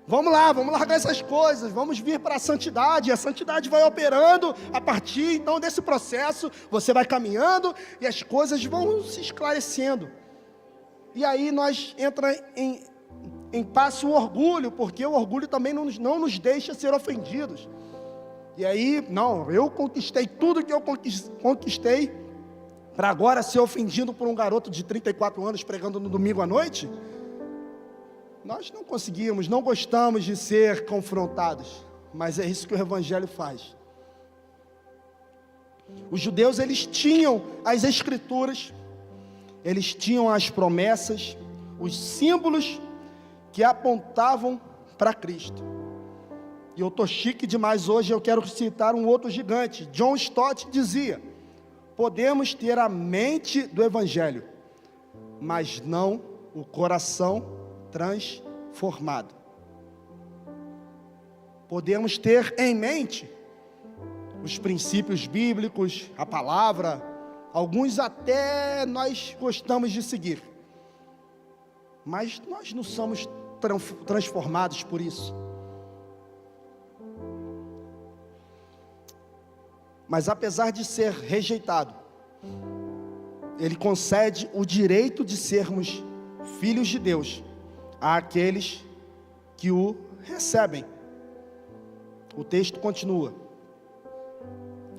Vamos lá, vamos largar essas coisas, vamos vir para a santidade. E a santidade vai operando a partir, então, desse processo. Você vai caminhando e as coisas vão se esclarecendo. E aí nós entra em passo o orgulho, porque o orgulho também não nos deixa ser ofendidos. E aí, não, eu conquistei tudo que eu conquistei, para agora ser ofendido por um garoto de 34 anos pregando no domingo à noite? Nós não conseguimos, não gostamos de ser confrontados, mas é isso que o Evangelho faz. Os judeus, eles tinham as escrituras, eles tinham as promessas, os símbolos que apontavam para Cristo. E eu estou chique demais hoje, eu quero citar um outro gigante. John Stott dizia: podemos ter a mente do Evangelho, mas não o coração transformado. Podemos ter em mente os princípios bíblicos, a palavra, alguns até nós gostamos de seguir, mas nós não somos transformados por isso. Mas apesar de ser rejeitado, ele concede o direito de sermos filhos de Deus àqueles que o recebem. O texto continua: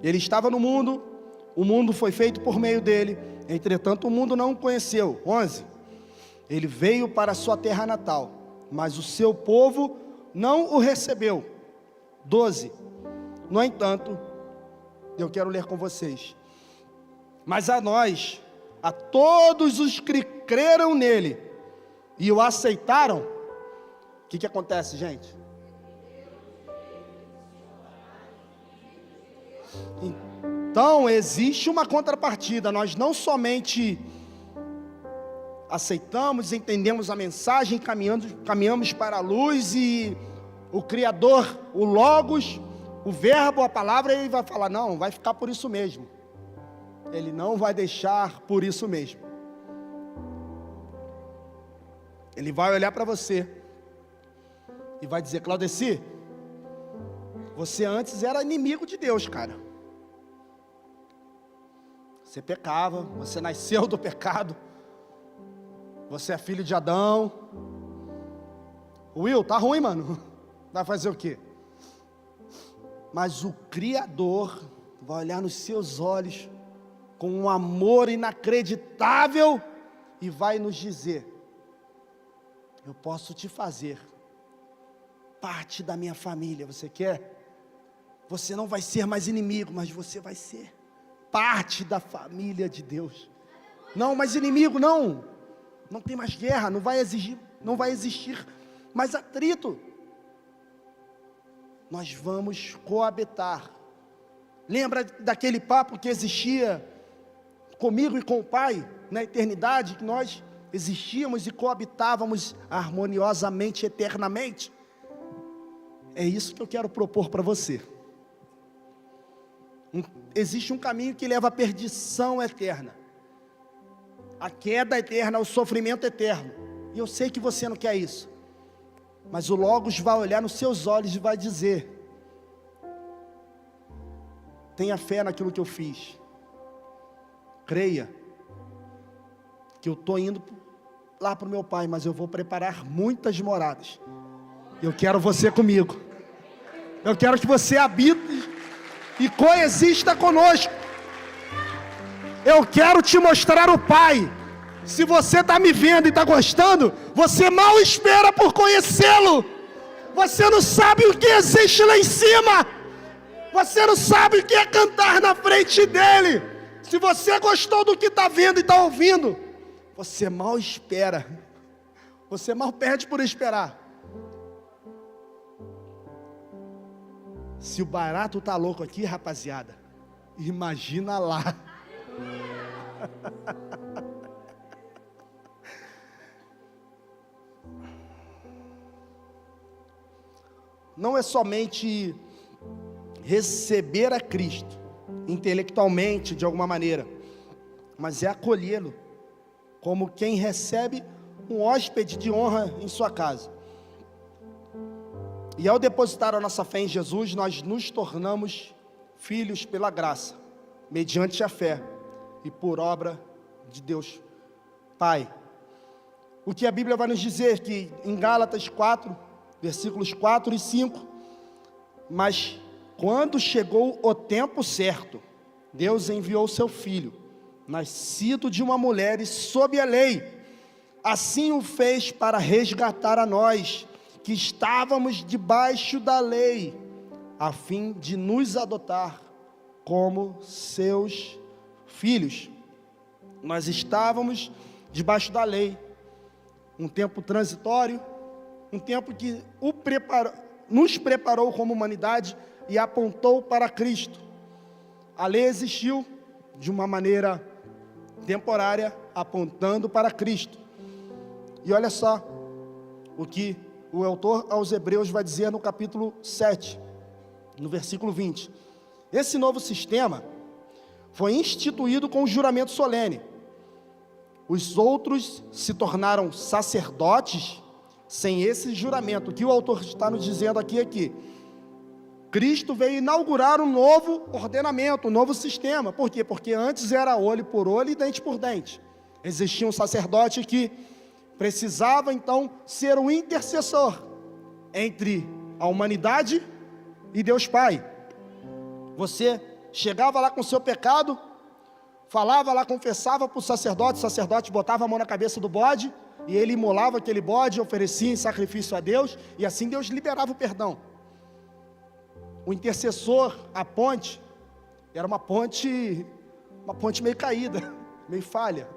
ele estava no mundo, o mundo foi feito por meio dele, entretanto o mundo não o conheceu. 11. Ele veio para a sua terra natal, mas o seu povo não o recebeu. 12. No entanto, eu quero ler com vocês: mas a nós, a todos os que creram nele e o aceitaram, o que acontece, gente? Então existe uma contrapartida. Nós não somente aceitamos, entendemos a mensagem, caminhamos para a luz, e o Criador, o Logos, o verbo, a palavra, ele vai falar: não, vai ficar por isso mesmo. Ele não vai deixar por isso mesmo. Ele vai olhar para você e vai dizer: Claudeci, você antes era inimigo de Deus, cara. Você pecava, você nasceu do pecado, você é filho de Adão. Will, tá ruim, mano. Vai fazer o quê? Mas o Criador vai olhar nos seus olhos com um amor inacreditável e vai nos dizer: eu posso te fazer parte da minha família. Você quer? Você não vai ser mais inimigo, mas você vai ser parte da família de Deus. Não, mas inimigo não. Não tem mais guerra, não vai existir mais atrito. Nós vamos coabitar. Lembra daquele papo que existia comigo e com o Pai na eternidade, que nós existíamos e coabitávamos harmoniosamente, eternamente? É isso que eu quero propor para você. Existe um caminho que leva à perdição eterna, a queda eterna, o sofrimento eterno, e eu sei que você não quer isso. Mas o Logos vai olhar nos seus olhos e vai dizer: tenha fé naquilo que eu fiz, creia que eu estou indo lá para o meu Pai, mas eu vou preparar muitas moradas. Eu quero você comigo. Eu quero que você habite e coexista conosco. Eu quero te mostrar o Pai. Se você está me vendo e está gostando, você mal espera por conhecê-lo. Você não sabe o que existe lá em cima. Você não sabe o que é cantar na frente dele. Se você gostou do que está vendo e está ouvindo, você mal espera. Você mal perde por esperar. Se o barato tá louco aqui, rapaziada, imagina lá. Não é somente receber a Cristo intelectualmente, de alguma maneira, mas é acolhê-lo como quem recebe um hóspede de honra em sua casa. E ao depositar a nossa fé em Jesus, nós nos tornamos filhos pela graça, mediante a fé e por obra de Deus Pai. O que a Bíblia vai nos dizer que em Gálatas 4, versículos 4 e 5, mas quando chegou o tempo certo, Deus enviou seu Filho, nascido de uma mulher e sob a lei. Assim o fez para resgatar a nós, que estávamos debaixo da lei, a fim de nos adotar como seus filhos. Nós estávamos debaixo da lei, um tempo transitório, um tempo que nos preparou como humanidade e apontou para Cristo. A lei existiu de uma maneira temporária, apontando para Cristo. E olha só o que o autor aos Hebreus vai dizer no capítulo 7, no versículo 20. Esse novo sistema foi instituído com o juramento solene. Os outros se tornaram sacerdotes sem esse juramento. O que o autor está nos dizendo aqui é que Cristo veio inaugurar um novo ordenamento, um novo sistema. Por quê? Porque antes era olho por olho e dente por dente. Existia um sacerdote que precisava então ser um intercessor entre a humanidade e Deus Pai. Você chegava lá com o seu pecado, falava lá, confessava para o sacerdote botava a mão na cabeça do bode, e ele imolava aquele bode, oferecia em sacrifício a Deus, e assim Deus liberava o perdão. O intercessor, a ponte, era uma ponte meio caída, meio falha,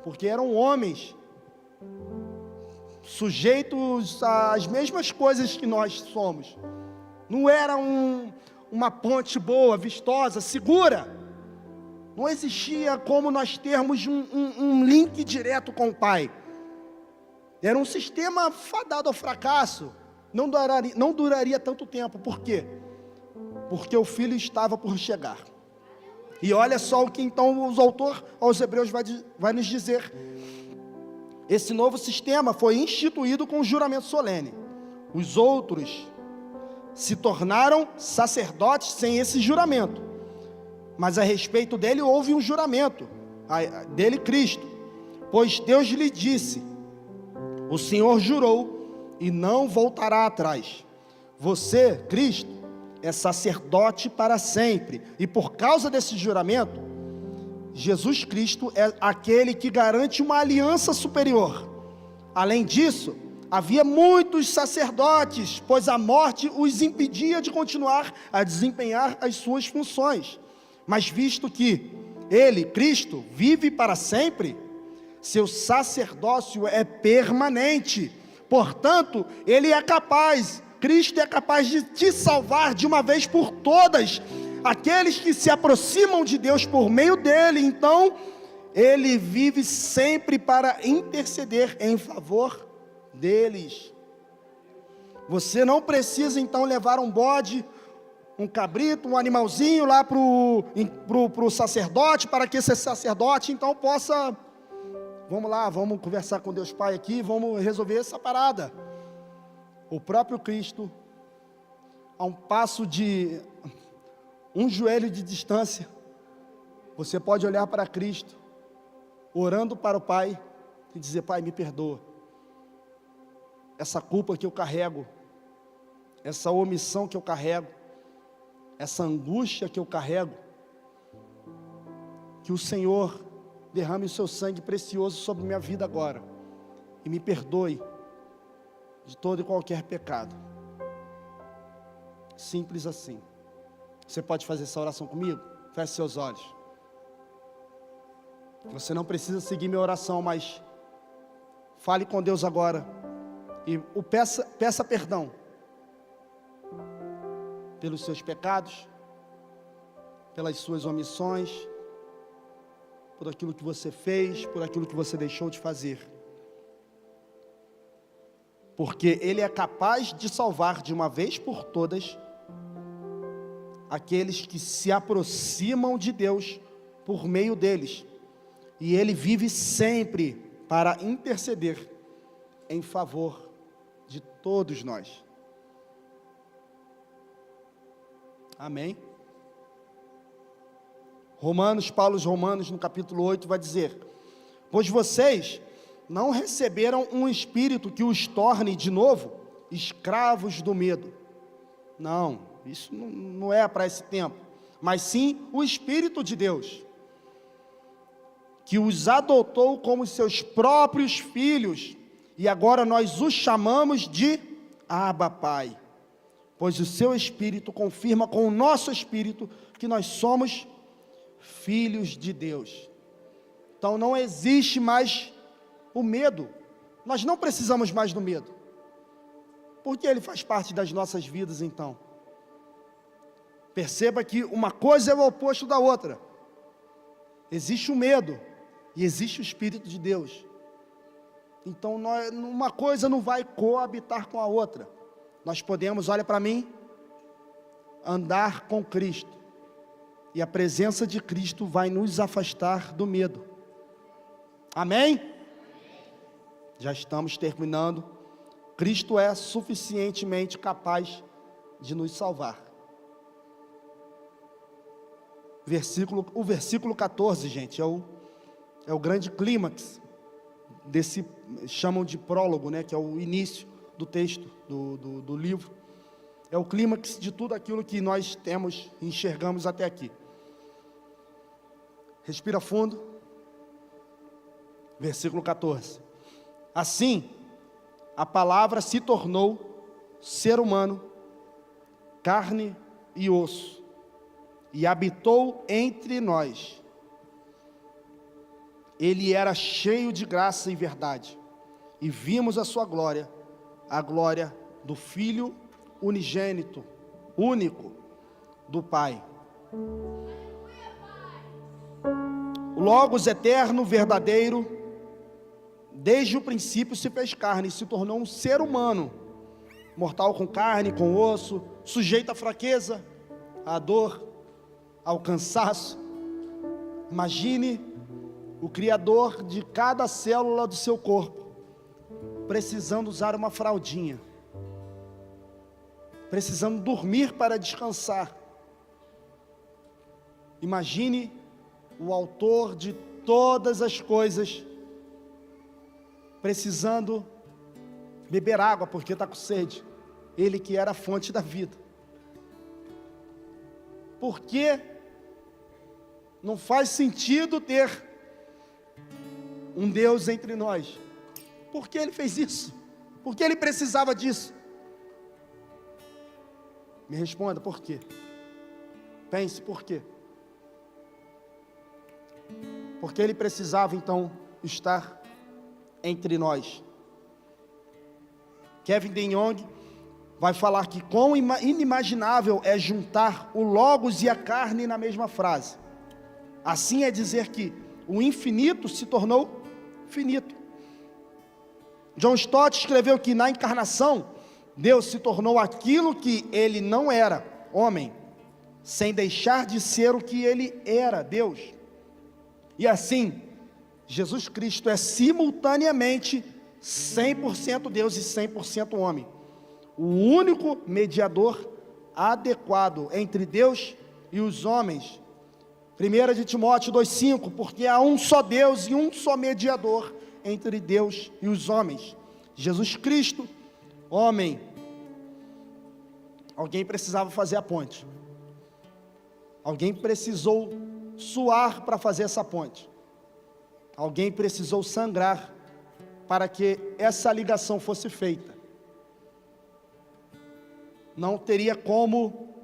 porque eram homens sujeitos às mesmas coisas que nós somos. Não era uma ponte boa, vistosa, segura. Não existia como nós termos um link direto com o Pai. Era um sistema fadado ao fracasso. Não duraria tanto tempo. Por quê? Porque o Filho estava por chegar. E olha só o que então o autor aos Hebreus vai nos dizer. Esse novo sistema foi instituído com o juramento solene. Os outros se tornaram sacerdotes sem esse juramento. Mas a respeito dele houve um juramento, dele Cristo. Pois Deus lhe disse, o Senhor jurou e não voltará atrás. Você, Cristo, é sacerdote para sempre. E por causa desse juramento, Jesus Cristo é aquele que garante uma aliança superior. Além disso, havia muitos sacerdotes, pois a morte os impedia de continuar a desempenhar as suas funções. Mas visto que ele, Cristo, vive para sempre, seu sacerdócio é permanente. Portanto, ele é capaz, Cristo é capaz de te salvar de uma vez por todas, aqueles que se aproximam de Deus por meio dele. Então, ele vive sempre para interceder em favor deles. Você não precisa então levar um bode, um cabrito, um animalzinho lá pro sacerdote, para que esse sacerdote então possa, vamos lá, vamos conversar com Deus Pai aqui, vamos resolver essa parada. O próprio Cristo, a um passo de um joelho de distância, você pode olhar para Cristo, orando para o Pai, e dizer: Pai, me perdoa, essa culpa que eu carrego, essa omissão que eu carrego, essa angústia que eu carrego, que o Senhor derrame o seu sangue precioso sobre minha vida agora e me perdoe de todo e qualquer pecado. Simples assim. Você pode fazer essa oração comigo? Feche seus olhos. Você não precisa seguir minha oração, mas fale com Deus agora e peça perdão pelos seus pecados, pelas suas omissões, por aquilo que você fez, por aquilo que você deixou de fazer. Porque Ele é capaz de salvar de uma vez por todas aqueles que se aproximam de Deus por meio deles. E Ele vive sempre para interceder em favor de todos nós. Amém? Paulo aos Romanos, no capítulo 8, vai dizer: pois vocês não receberam um espírito que os torne de novo escravos do medo. Não, isso não é para esse tempo, mas sim o Espírito de Deus, que os adotou como seus próprios filhos, e agora nós os chamamos de Abba, Pai, pois o seu Espírito confirma com o nosso Espírito que nós somos filhos de Deus. Então não existe mais o medo, nós não precisamos mais do medo, porque ele faz parte das nossas vidas. Então perceba que uma coisa é o oposto da outra. Existe o medo e existe o Espírito de Deus. Então uma coisa não vai coabitar com a outra. Nós podemos, olha para mim, andar com Cristo, e a presença de Cristo vai nos afastar do medo. Amém? Já estamos terminando. Cristo é suficientemente capaz de nos salvar. O versículo 14, gente, é o grande clímax desse, chamam de prólogo, né, que é o início do texto do livro. É o clímax de tudo aquilo que nós enxergamos até aqui. Respira fundo. Versículo 14. Assim, a palavra se tornou ser humano, carne e osso, e habitou entre nós. Ele era cheio de graça e verdade, e vimos a sua glória, a glória do Filho unigênito, único do Pai. O Logos eterno, verdadeiro, desde o princípio se fez carne e se tornou um ser humano, mortal, com carne, com osso, sujeito à fraqueza, à dor, ao cansaço. Imagine o Criador de cada célula do seu corpo precisando usar uma fraldinha, precisando dormir para descansar. Imagine o autor de todas as coisas precisando beber água porque está com sede. Ele que era a fonte da vida. Por que não faz sentido ter um Deus entre nós? Por que Ele fez isso? Por que Ele precisava disso? Me responda, por quê? Pense, por quê? Porque Ele precisava então estar entre nós. Kevin DeYoung vai falar que quão inimaginável é juntar o Logos e a carne na mesma frase. Assim é dizer que o infinito se tornou finito. John Stott escreveu que na encarnação, Deus se tornou aquilo que Ele não era, homem, sem deixar de ser o que Ele era, Deus. E assim, Jesus Cristo é simultaneamente 100% Deus e 100% homem. O único mediador adequado entre Deus e os homens. 1 de Timóteo 2,5, porque há um só Deus e um só mediador entre Deus e os homens, Jesus Cristo, homem. Alguém precisava fazer a ponte. Alguém precisou suar para fazer essa ponte. Alguém precisou sangrar para que essa ligação fosse feita. Não teria como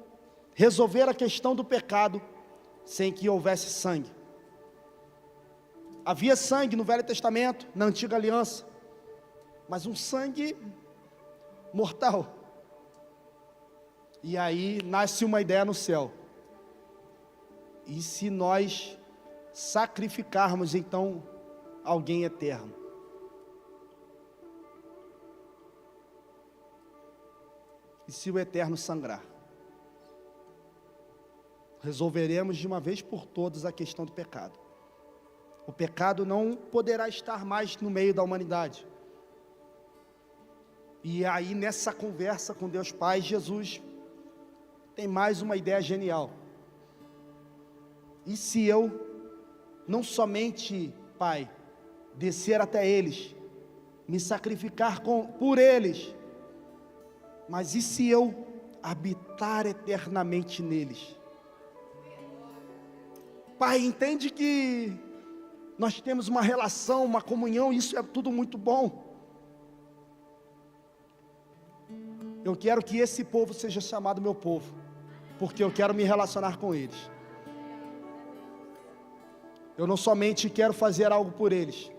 resolver a questão do pecado sem que houvesse sangue. Havia sangue no Velho Testamento, na Antiga Aliança, mas um sangue mortal. E aí nasce uma ideia no céu. E se nós sacrificarmos então alguém eterno? E se o eterno sangrar? Resolveremos de uma vez por todas a questão do pecado. O pecado não poderá estar mais no meio da humanidade. E aí nessa conversa com Deus Pai, Jesus tem mais uma ideia genial. E se eu não somente, Pai, descer até eles, me sacrificar por eles, mas e se eu habitar eternamente neles? Pai, entende que nós temos uma relação, uma comunhão, isso é tudo muito bom. Eu quero que esse povo seja chamado meu povo, porque eu quero me relacionar com eles. Eu não somente quero fazer algo por eles,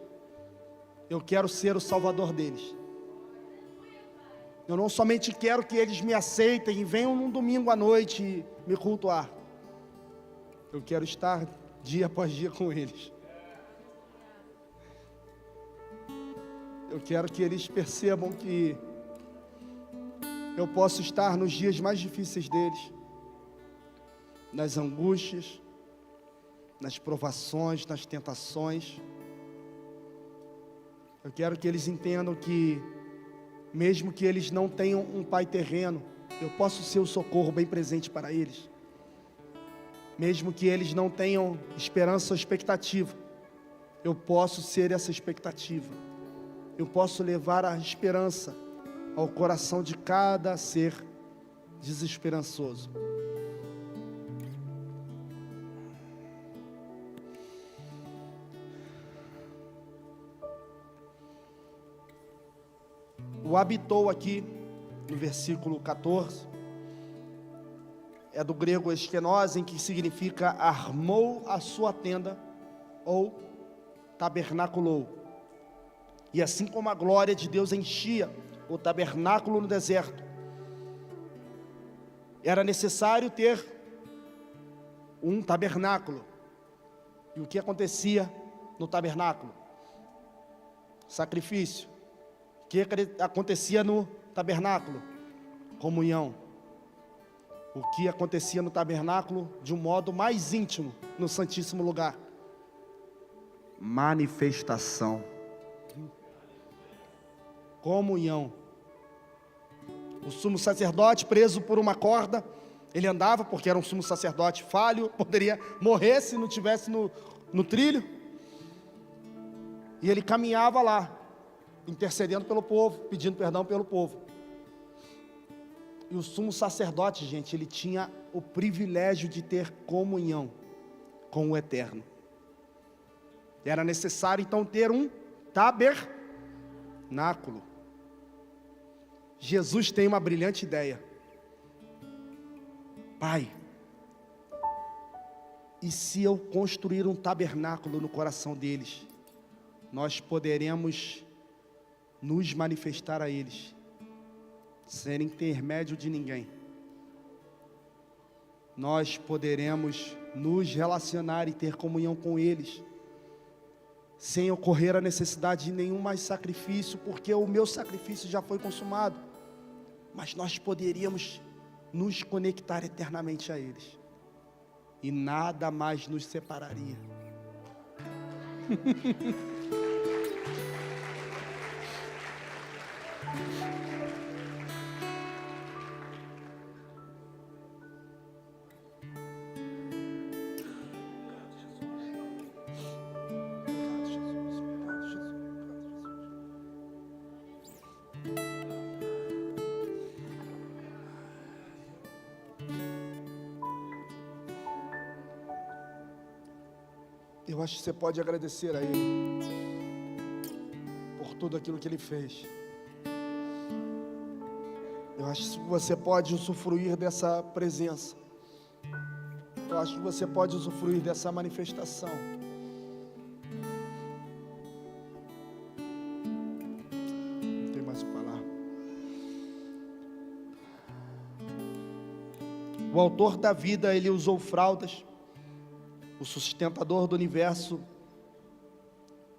eu quero ser o salvador deles. Eu não somente quero que eles me aceitem e venham num domingo à noite me cultuar. Eu quero estar dia após dia com eles. Eu quero que eles percebam que eu posso estar nos dias mais difíceis deles, nas angústias, nas provações, nas tentações. Eu quero que eles entendam que, mesmo que eles não tenham um pai terreno, eu posso ser o socorro bem presente para eles. Mesmo que eles não tenham esperança ou expectativa, eu posso ser essa expectativa. Eu posso levar a esperança ao coração de cada ser desesperançoso. O habitou aqui, no versículo 14, é do grego eskenose, em que significa armou a sua tenda, ou tabernaculou. E assim como a glória de Deus enchia o tabernáculo no deserto, era necessário ter um tabernáculo. E o que acontecia no tabernáculo? Sacrifício. O que acontecia no tabernáculo? Comunhão. O que acontecia no tabernáculo de um modo mais íntimo, no Santíssimo Lugar? Manifestação. Comunhão. O sumo sacerdote, preso por uma corda, ele andava, porque era um sumo sacerdote falho, poderia morrer se não tivesse no trilho, e ele caminhava lá, intercedendo pelo povo, pedindo perdão pelo povo. E o sumo sacerdote, gente, ele tinha o privilégio de ter comunhão com o Eterno. Era necessário então ter um tabernáculo. Jesus tem uma brilhante ideia. Pai, e se eu construir um tabernáculo no coração deles, nós poderemos nos manifestar a eles, sem intermédio de ninguém. Nós poderemos nos relacionar e ter comunhão com eles, sem ocorrer a necessidade de nenhum mais sacrifício, porque o meu sacrifício já foi consumado. Mas nós poderíamos nos conectar eternamente a eles, e nada mais nos separaria. Eu acho que você pode agradecer a Ele por tudo aquilo que Ele fez. Eu acho que você pode usufruir dessa presença. Eu acho que você pode usufruir dessa manifestação. Não tem mais o que falar. O autor da vida, ele usou fraldas. O sustentador do universo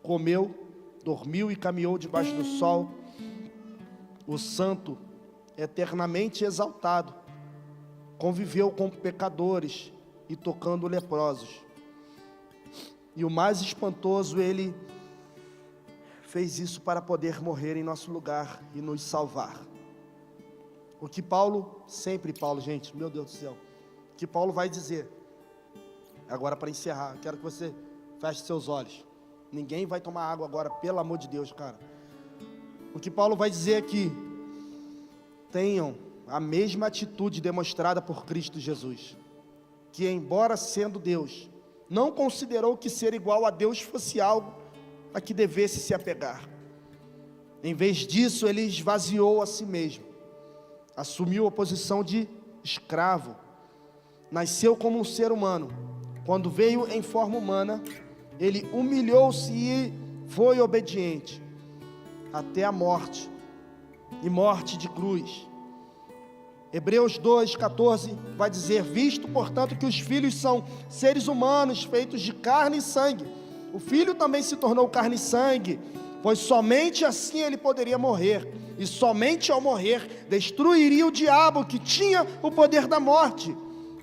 comeu, dormiu e caminhou debaixo do sol. O santo, eternamente exaltado, conviveu com pecadores e tocando leprosos. E o mais espantoso, ele fez isso para poder morrer em nosso lugar e nos salvar. O que Paulo, gente, meu Deus do céu, o que Paulo vai dizer, agora para encerrar, quero que você feche seus olhos. Ninguém vai tomar água agora, pelo amor de Deus, cara. O que Paulo vai dizer é que tenham a mesma atitude demonstrada por Cristo Jesus, que embora sendo Deus, não considerou que ser igual a Deus fosse algo a que devesse se apegar. Em vez disso, ele esvaziou a si mesmo, assumiu a posição de escravo, nasceu como um ser humano. Quando veio em forma humana, ele humilhou-se e foi obediente até a morte, e morte de cruz. Hebreus 2,14 vai dizer: visto, portanto, que os filhos são seres humanos, feitos de carne e sangue, o Filho também se tornou carne e sangue, pois somente assim ele poderia morrer, e somente ao morrer destruiria o diabo, que tinha o poder da morte.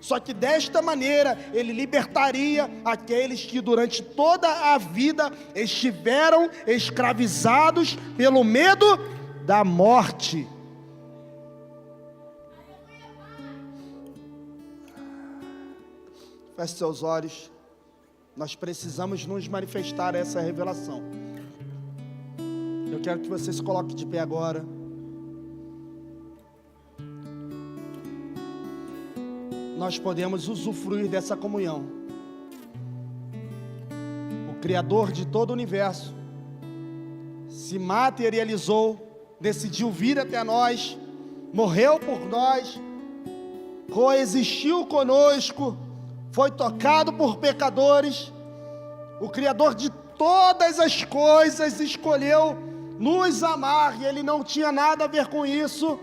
Só que desta maneira ele libertaria aqueles que durante toda a vida estiveram escravizados pelo medo da morte. Feche seus olhos. Nós precisamos nos manifestar essa revelação. Eu quero que você se coloque de pé agora. Nós podemos usufruir dessa comunhão. O Criador de todo o universo se materializou, decidiu vir até nós, morreu por nós, coexistiu conosco, foi tocado por pecadores. O Criador de todas as coisas escolheu nos amar, e Ele não tinha nada a ver com isso,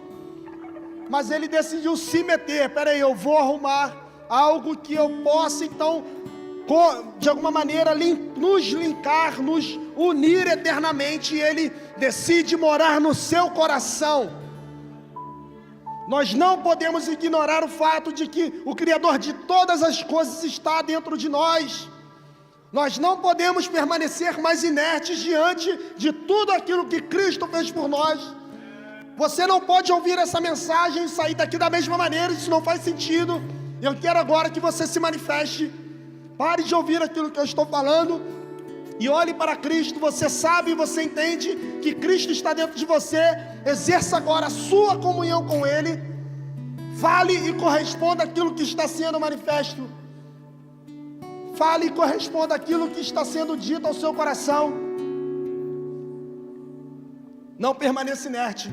mas Ele decidiu se meter. Peraí, eu vou arrumar algo que eu possa então, de alguma maneira, nos linkar, nos unir eternamente, e Ele decide morar no seu coração. Nós não podemos ignorar o fato de que o Criador de todas as coisas está dentro de nós. Nós não podemos permanecer mais inertes diante de tudo aquilo que Cristo fez por nós. Você não pode ouvir essa mensagem e sair daqui da mesma maneira, isso não faz sentido. Eu quero agora que você se manifeste. Pare de ouvir aquilo que eu estou falando e olhe para Cristo. Você sabe e você entende que Cristo está dentro de você. Exerça agora a sua comunhão com Ele. Fale e corresponda àquilo que está sendo manifesto. Fale e corresponda àquilo que está sendo dito ao seu coração. Não permaneça inerte.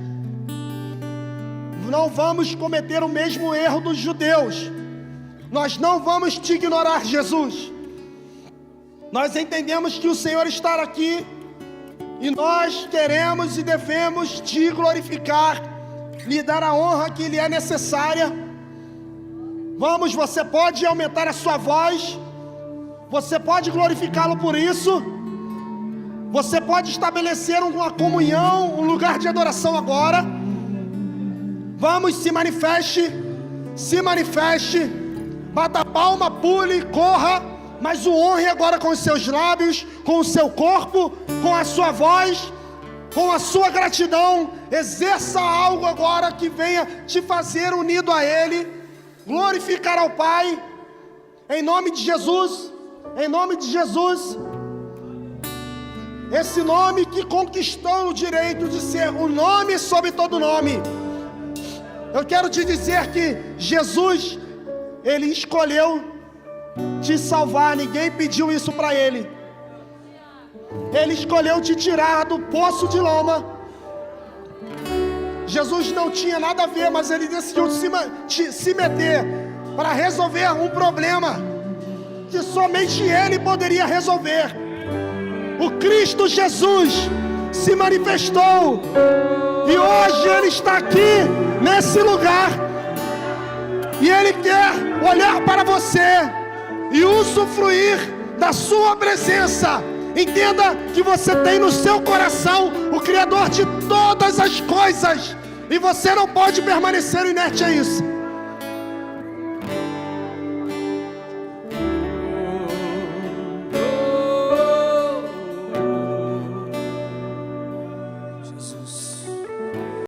Não vamos cometer o mesmo erro dos judeus. Nós não vamos te ignorar, Jesus. Nós entendemos que o Senhor está aqui, e nós queremos e devemos te glorificar, lhe dar a honra que lhe é necessária. Vamos, você pode aumentar a sua voz, você pode glorificá-lo por isso, você pode estabelecer uma comunhão, um lugar de adoração agora. Vamos, se manifeste, bata a palma, pule, corra, mas o honre agora com os seus lábios, com o seu corpo, com a sua voz, com a sua gratidão. Exerça algo agora que venha te fazer unido a Ele, glorificar ao Pai, em nome de Jesus, em nome de Jesus. Esse nome que conquistou o direito de ser o nome sobre todo nome. Eu quero te dizer que Jesus, Ele escolheu te salvar, ninguém pediu isso para Ele. Ele escolheu te tirar do poço de lama. Jesus não tinha nada a ver, mas Ele decidiu se meter para resolver um problema que somente Ele poderia resolver. O Cristo Jesus se manifestou e hoje Ele está aqui nesse lugar e Ele quer olhar para você e usufruir da sua presença. Entenda que você tem no seu coração o Criador de todas as coisas e você não pode permanecer inerte a isso.